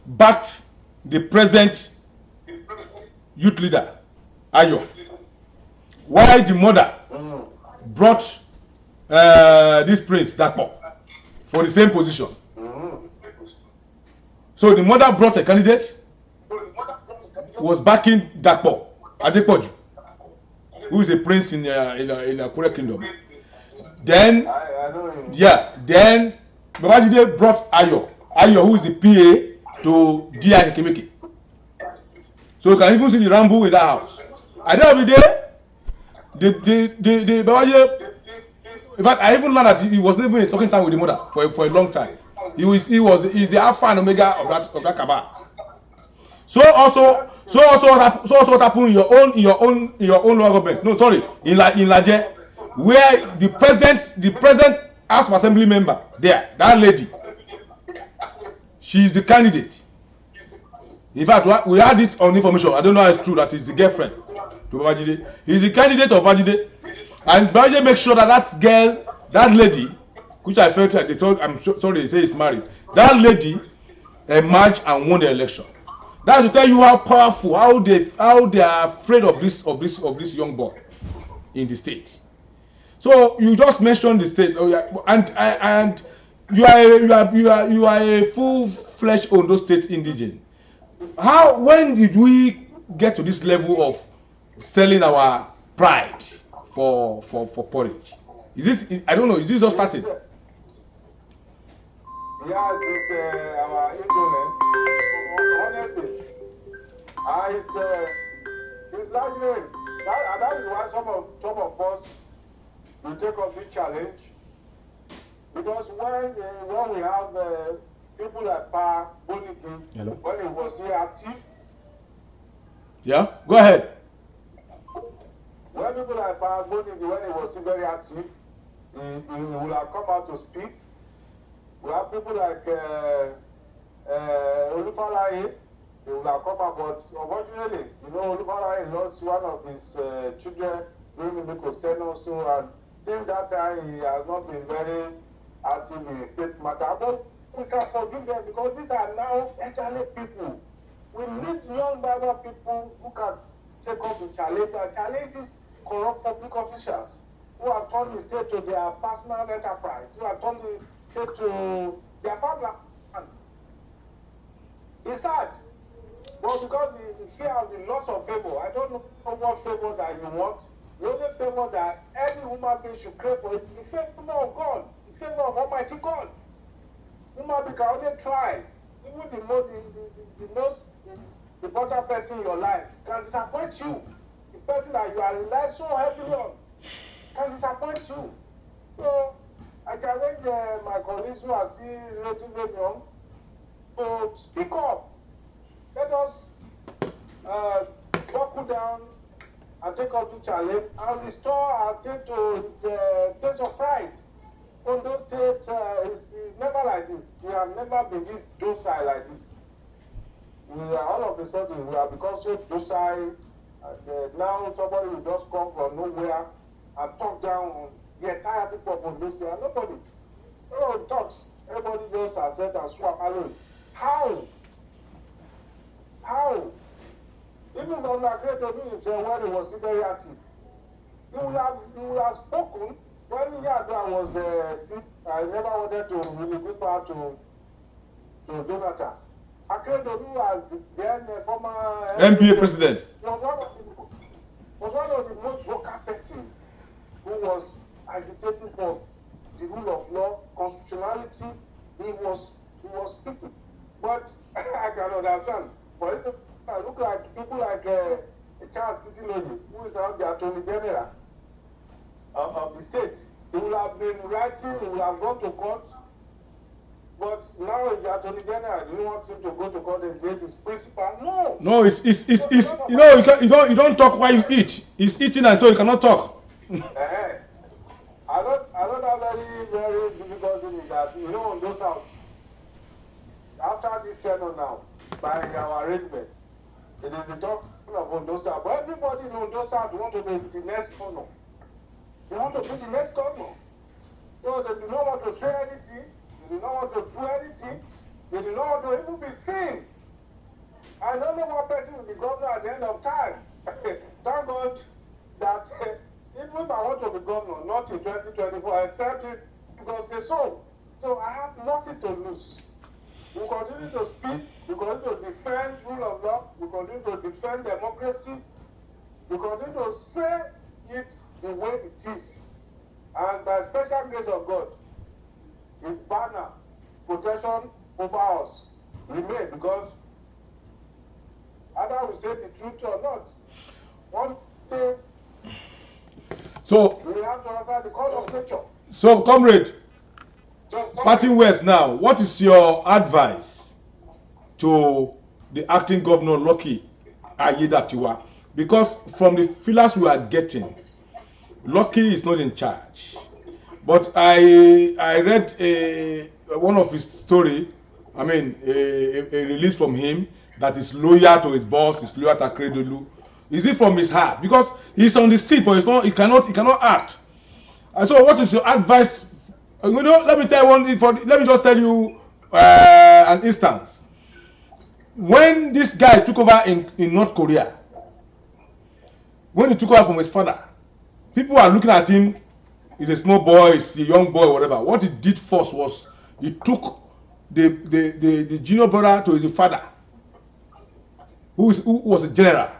backed the present youth leader Ayo, while the mother brought this prince Dapo for the same position. So the mother brought a candidate who was backing Dapo Adepoju, who is a prince in Akure kingdom. Then Babajide brought Ayo, who is the PA to D.I. Kekemeke. So you can even see the ramble in that house. At the end of the day, the Babajide, in fact, I even learned that he was never in talking time with the mother for a long time. He's the alpha and omega of that cabal. So also what happened in your own local government. No, sorry, in Laje, where the present House of Assembly member there, that lady, she is the candidate. In fact, we had it on information. I don't know if it's true that it's the girlfriend to Babajide. He's the candidate of Babajide, and Babajide makes sure that girl, that lady, which I felt like they say is married. That lady emerged and won the election. That's to tell you how powerful, how they are afraid of this young boy in the state. So you just mentioned the state, and you are a full-fledged Ondo State indigene. When did we get to this level of selling our pride for porridge? I don't know. Is this just starting? Yeah, it's our influence. Honestly, it's largely that is why some of us will take up this challenge. Because when we have people like Pa Bonigi, when he was here active. Yeah, go ahead. When people like Pa Bonigi, when he was very active, he will have come out to speak. We have people like Olufalaye, he would have come back. But unfortunately, you know, Olufala lost one of his children during Miko's tenure, so and since that time he has not been very active in state matter. But we can forgive them because these are now elderly people. We need young Bible people who can take up the challenge and challenge these corrupt public officials who have turned the state to their personal enterprise, who have turned the state to their farmland. It's sad. But because the fear of the loss of favor, I don't know what favor that you want. The only favor that every human being should crave for is the favor of God, the favor of Almighty God. Human being can only try. Even the most important person in your life can disappoint you. The person that you are relying so heavily on can disappoint you. So I challenge my colleagues who are still relatively young to speak up. Let us buckle down and take up the challenge and restore our state to its place of pride. Ondo State is never like this. We have never been this docile like this. We are all of a sudden we have become so docile. Now somebody will just come from nowhere and talk down on the entire people of Ondo State. And nobody talks. Everybody just accept and swap alone. How? Even when Agredo himself, when he was very active, he would have spoken. When Yadua was sick, I never wanted to really give power to Jonathan. Agredo, who was then former NBA president, was one of the most vocal person who was agitating for the rule of law, constitutionality. He was speaking. But I can understand. For instance, I look like people like Charles Titiloni, who is now the Attorney General of the state. He will have been writing, he will have gone to court. But now the Attorney General, you want him to go to court and face his principal? No. No, it's you know you don't talk while you eat. He's eating and so you cannot talk. I don't have very difficult thing is that you know on those house. After this tenure now, by our arrangement, it is the doctrine of Ondo State. But everybody in Ondo State want to be the next governor. They want to be the next governor. So they do not want to say anything. They do not want to do anything. They do not want to even be seen. And only one person will be governor at the end of time. Thank God that even if I want to be governor, not in 2024, I accept it because they so. So I have nothing to lose. We continue to speak, we continue to defend rule of law, we continue to defend democracy, we continue to say it the way it is. And by special grace of God, his banner, protection over us, remain because either we say the truth or not. One day, so we have to answer the call of nature. So, comrade, parting words now, what is your advice to the acting governor Lucky Aiyedatiwa? Because from the feelers we are getting, Lucky is not in charge. But I read one of his story, I mean a release from him that is loyal to his boss, is loyal to Akredolu. Is it from his heart? Because he's on the seat, but he's not, he cannot act. And so what is your advice? You know, let me just tell you an instance. When this guy took over in North Korea, when he took over from his father, people are looking at him. He's a small boy, he's a young boy, whatever. What he did first was he took the junior brother to his father, who was a general.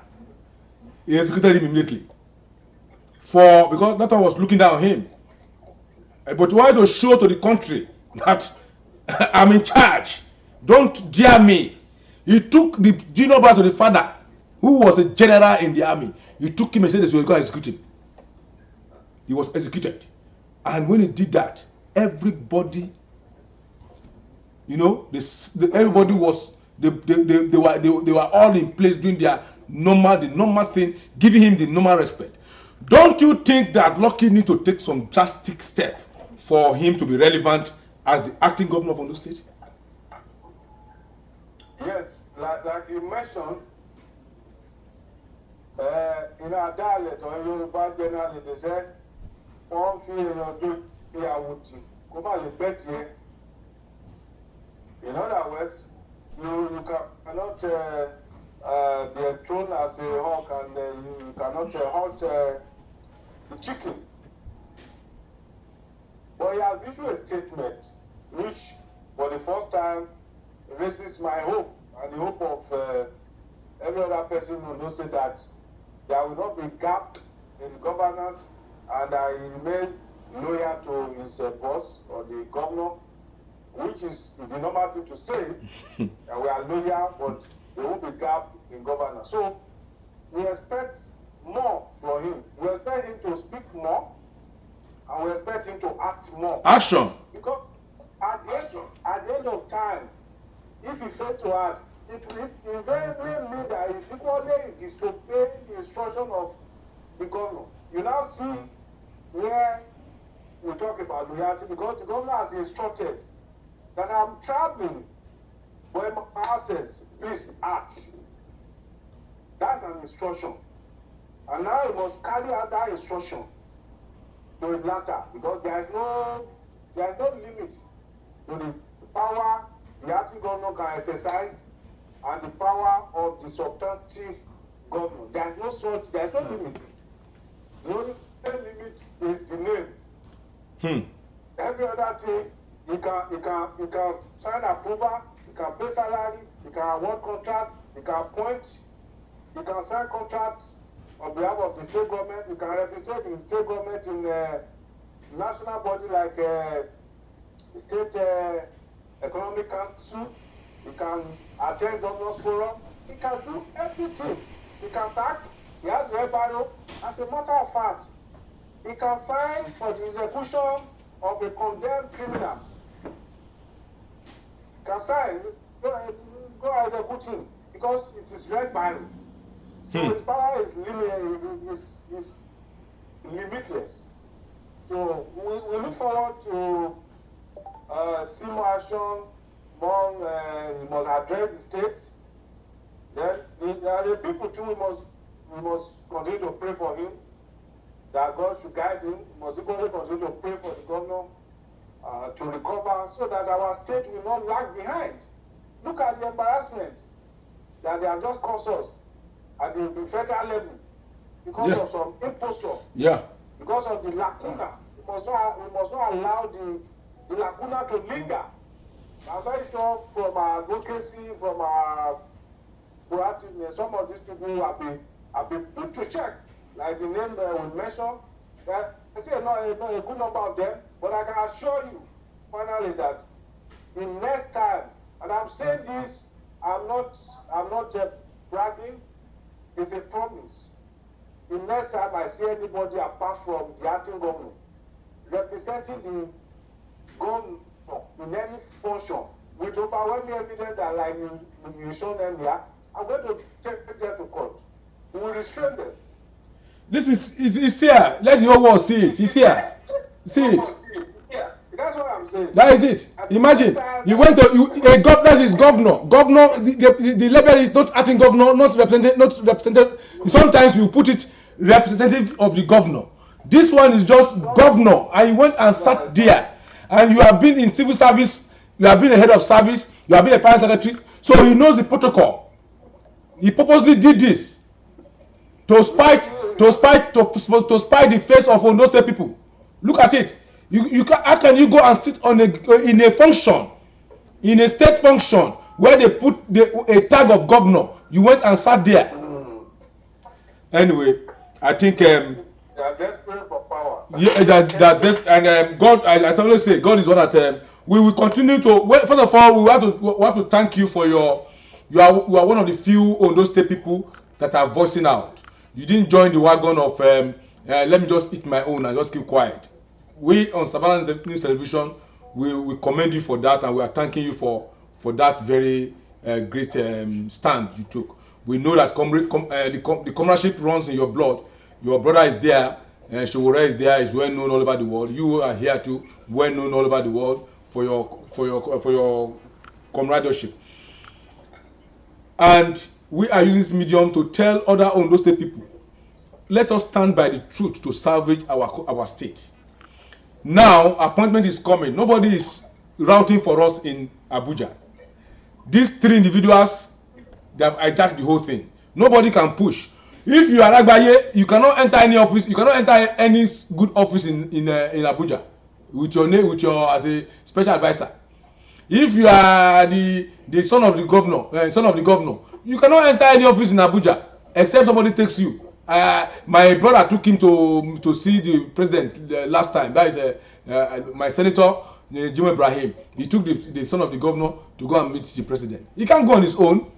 He executed him immediately because that one was looking down on him. But why to show to the country that I'm in charge? Don't dare me. He took the junior brother to the father, who was a general in the army. He took him and said that he was going to execute him. He was executed. And when he did that, everybody, you know, everybody was, they were all in place doing the normal thing, giving him the normal respect. Don't you think that Lucky need to take some drastic step for him to be relevant as the acting governor of Ondo State? Yes, like you mentioned, in our dialect or Yoruba generally, they say, one feeling do come on, bet here. In other words, you cannot be thrown as a hawk and you cannot hunt the chicken. But he has issued a statement which, for the first time, raises my hope and the hope of every other person who knows that there will not be gap in governance and I remain loyal to his boss or the governor, which is the normal thing to say. That we are loyal, but there won't be gap in governance. So we expect more from him. We expect him to speak more, and we expect him to act more. Action. Because at the end of time, if he fails to act, it will invariably mean that he's equally disobeying the instruction of the governor. You now see where we talk about loyalty, because the governor has instructed that I'm traveling for my assets, please act. That's an instruction. And now he must carry out that instruction to the latter, because there's no limit to the power the acting governor can exercise and the power of the substantive governor. There's no limit. The only limit is the name. Every other thing, you can sign approval, you can pay salary, you can award contract, you can appoint, you can sign contracts on behalf of the state government, you can represent the state government in a national body like the State Economic Council, you can attend governors forum, he can do everything. He can back, he has red barrel. As a matter of fact, he can sign for the execution of a condemned criminal. He can sign, go execute him, because it is red barrel. So his power is limitless. So we look forward to see more action. He must address the state. Then the people too, we must continue to pray for him, that God should guide him. We must equally continue to pray for the governor to recover, so that our state will not lag behind. Look at the embarrassment that they have just caused us at the federal level because of some imposture. Because of the lacuna. We must not allow the lacuna to linger. I'm very sure from our advocacy, from our proactiveness, some of these people have been put to check, like the name we mentioned. I say not a good number of them, but I can assure you, finally, that the next time, and I'm saying this, I'm not bragging, it's a promise. The next time I see anybody apart from the acting governor representing the governor in any function with overwhelming evidence that, like you showed them here, I'm going to take them to court. We will restrain them. This is it's here. Let the whole world see it. It's here. See it. That's what I'm saying. That is it. Imagine you went to a governor is governor. Governor, the level is not acting governor, not represented. Sometimes you put it representative of the governor. This one is just governor, and you went and sat there, and you have been in civil service, you have been a head of service, you have been a private secretary, so he knows the protocol. He purposely did this to spite the face of Ondo State people. Look at it. How can you go and sit on in a function, in a state function where they put a tag of governor? You went and sat there. Anyway, I think they are desperate for power. And God, as I always say, God is one that we will continue to. Well, first of all, we have to thank you for you are one of the few Ondo State people that are voicing out. You didn't join the wagon of let me just eat my own and just keep quiet. We on Savannah News Television, we commend you for that, and we are thanking you for that very great stand you took. We know that the comradeship runs in your blood. Your brother is there, Showore is there, is well known all over the world. You are here too, well known all over the world for your comradeship. And we are using this medium to tell other Ondo State people, let us stand by the truth to salvage our state. Now, appointment is coming. Nobody is routing for us in Abuja. These 3 individuals, they have hijacked the whole thing. Nobody can push. If you are Agbaye, you cannot enter any office. You cannot enter any good office in Abuja with your name, as a special advisor. If you are the son of the governor, you cannot enter any office in Abuja except somebody takes you. My brother took him to see the president last time. That is my senator Jim Ibrahim. He took the son of the governor to go and meet the president. He can't go on his own.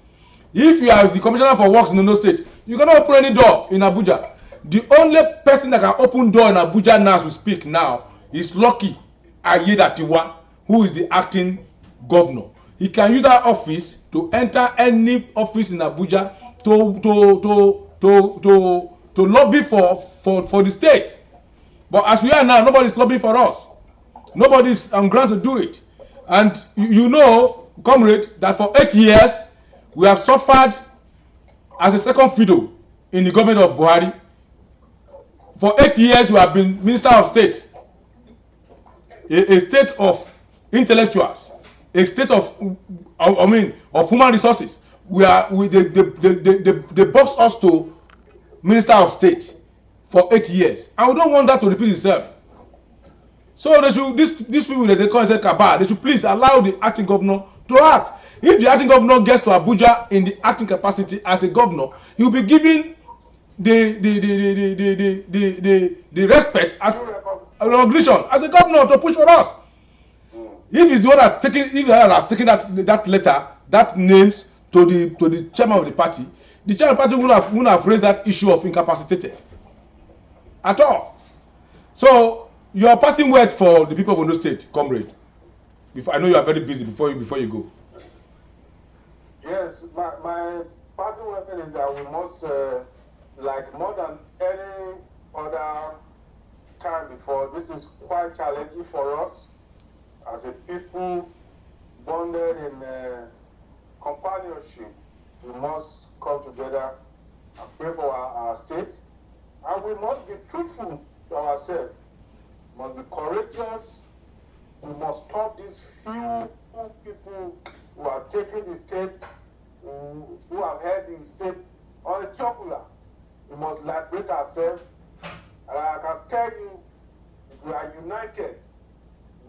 If you are the commissioner for works in Ondo State, you cannot open any door in Abuja. The only person that can open door in Abuja now as we speak now is Lucky Ayedatiwa, who is the acting governor. He can use that office to enter any office in Abuja to lobby for the state. But as we are now, nobody is lobbying for us. Nobody is on ground to do it. And you know, comrade, that for 8 years we have suffered as a second fiddle in the government of Buhari. For 8 years we have been Minister of State, a state of intellectuals, a state of human resources. They box us to Minister of State for 8 years, and we don't want that to repeat itself. So they should, these people that they call themselves cabal, they should please allow the acting governor to act. If the acting governor gets to Abuja in the acting capacity as a governor, he will be given the respect as a recognition as a governor to push for us. If he's the one that's taking, if the other have taken that letter, that names to the chairman of the party, the chairman of the party wouldn't have raised that issue of incapacitated at all. So you are passing word for the people of Ondo State, comrade. Before, I know you are very busy. Before you go. Yes, my parting word is that we must, like more than any other time before, this is quite challenging for us as a people bonded in companionship. We must come together and pray for our state, and we must be truthful to ourselves. We must be courageous. We must stop these few people who are taking the state, who have held the state on a chocolate. We must liberate ourselves. And I can tell you, if we are united,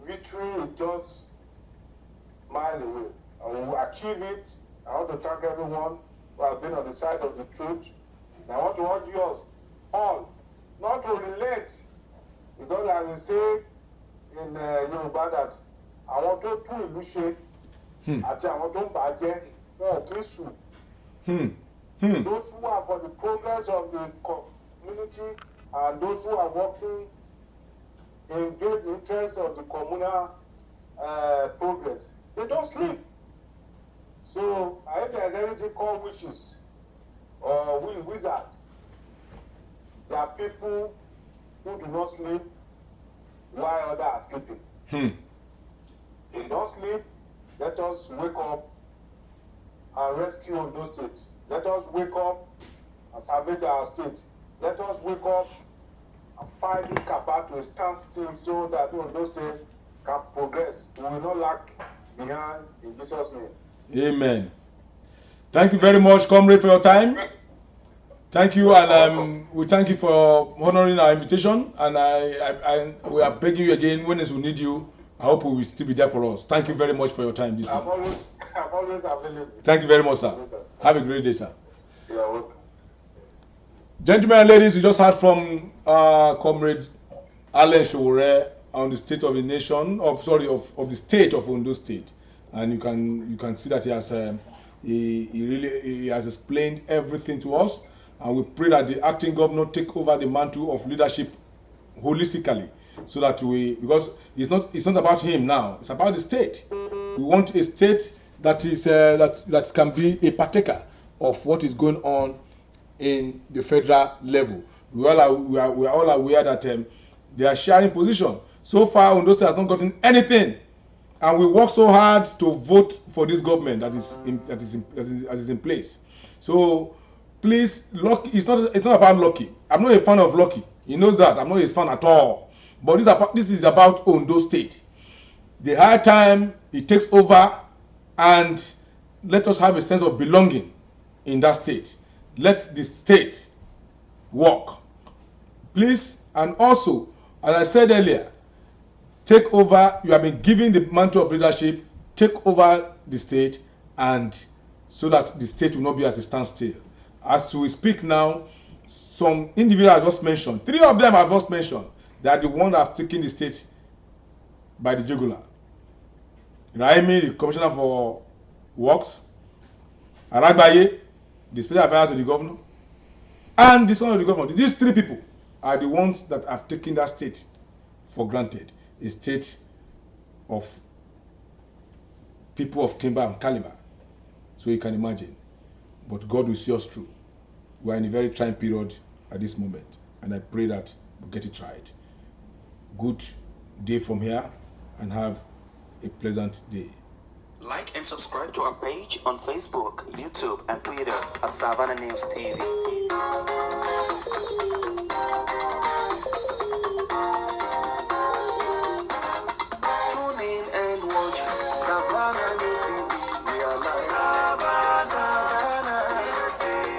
victory is just mile away. And we will achieve it. I want to thank everyone who has been on the side of the truth. And I want to urge you all not to relent, because I will say in Yoruba that I want to do ìlú ṣe àti àwọn tó ń bàjẹ́ wọn ò kí sùn. Those who are for the progress of the community and those who are working in the interest of the communal progress, they don't sleep. So if there's anything called witches or wizard, there are people who do not sleep while others are sleeping. They don't sleep. Let us wake up and rescue Ondo State. Let us wake up and salvage our state. Let us wake up and fight this cabal to a standstill so that Ondo State can progress. We will not lag behind in Jesus' name. Amen. Thank you very much, comrade, for your time. Thank you, and we thank you for honoring our invitation. And we are begging you again, when we need you, I hope we will still be there for us. Thank you very much for your time. I'm always available. Thank you very much, sir. Have a great day, sir. You are welcome. Gentlemen and ladies, you just heard from Comrade Allen Showore on the state of the nation, of the state of Ondo State, and you can see that he has explained everything to us, and we pray that the acting governor take over the mantle of leadership holistically, so that because it's not about him now, it's about the state. We want a state that is that can be a partaker of what is going on in the federal level. We are all aware that they are sharing position. So far, Ondo State has not gotten anything and we work so hard to vote for this government that is in place. So please, lucky, it's not about Lucky. I'm not a fan of Lucky. He knows that. I'm not his fan at all. But this is about Ondo State. The high time he takes over and let us have a sense of belonging in that state. Let the state work. Please, and also, as I said earlier, take over. You have been given the mantle of leadership. Take over the state, and so that the state will not be as a standstill. As we speak now, some individuals I just mentioned, 3 of them I just mentioned, they are the ones that have taken the state by the jugular. Raimi, the commissioner for works, Aragbaye, the special advisor to the governor, and the son of the governor. These 3 people are the ones that have taken that state for granted, a state of people of timber and caliber. So you can imagine. But God will see us through. We are in a very trying period at this moment, and I pray that we get it right. Good day from here, and have a pleasant day. Like and subscribe to our page on Facebook, YouTube, and Twitter at Savannah News TV. Tune in and watch Savannah News TV. We are live. Savannah News TV.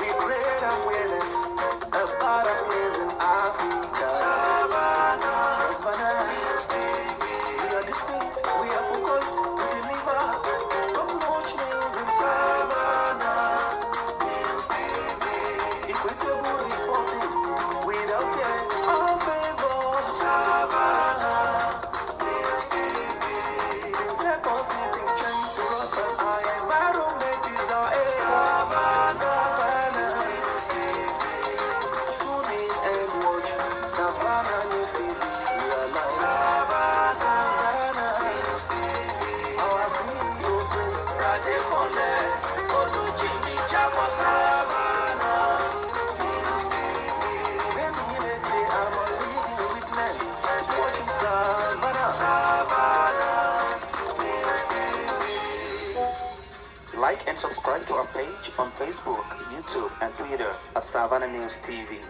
We create awareness about a place in Africa. Savannah News TV. We are distinct, we are focused to deliver top-notch news in Savannah News TV. Equitable reporting without fear or favor. Savannah News TV. Things are positive, change to us, and our environment is our aim. Savannah News TV. Tune in and watch Savannah News TV. We are live. Savannah News TV. Our CEO Prince Radekole Oluchimi Chako. Savannah News TV. Maybe lately I'm a living witness watching Savannah News TV. Like and subscribe to our page on Facebook, YouTube, and Twitter at Savannah News TV.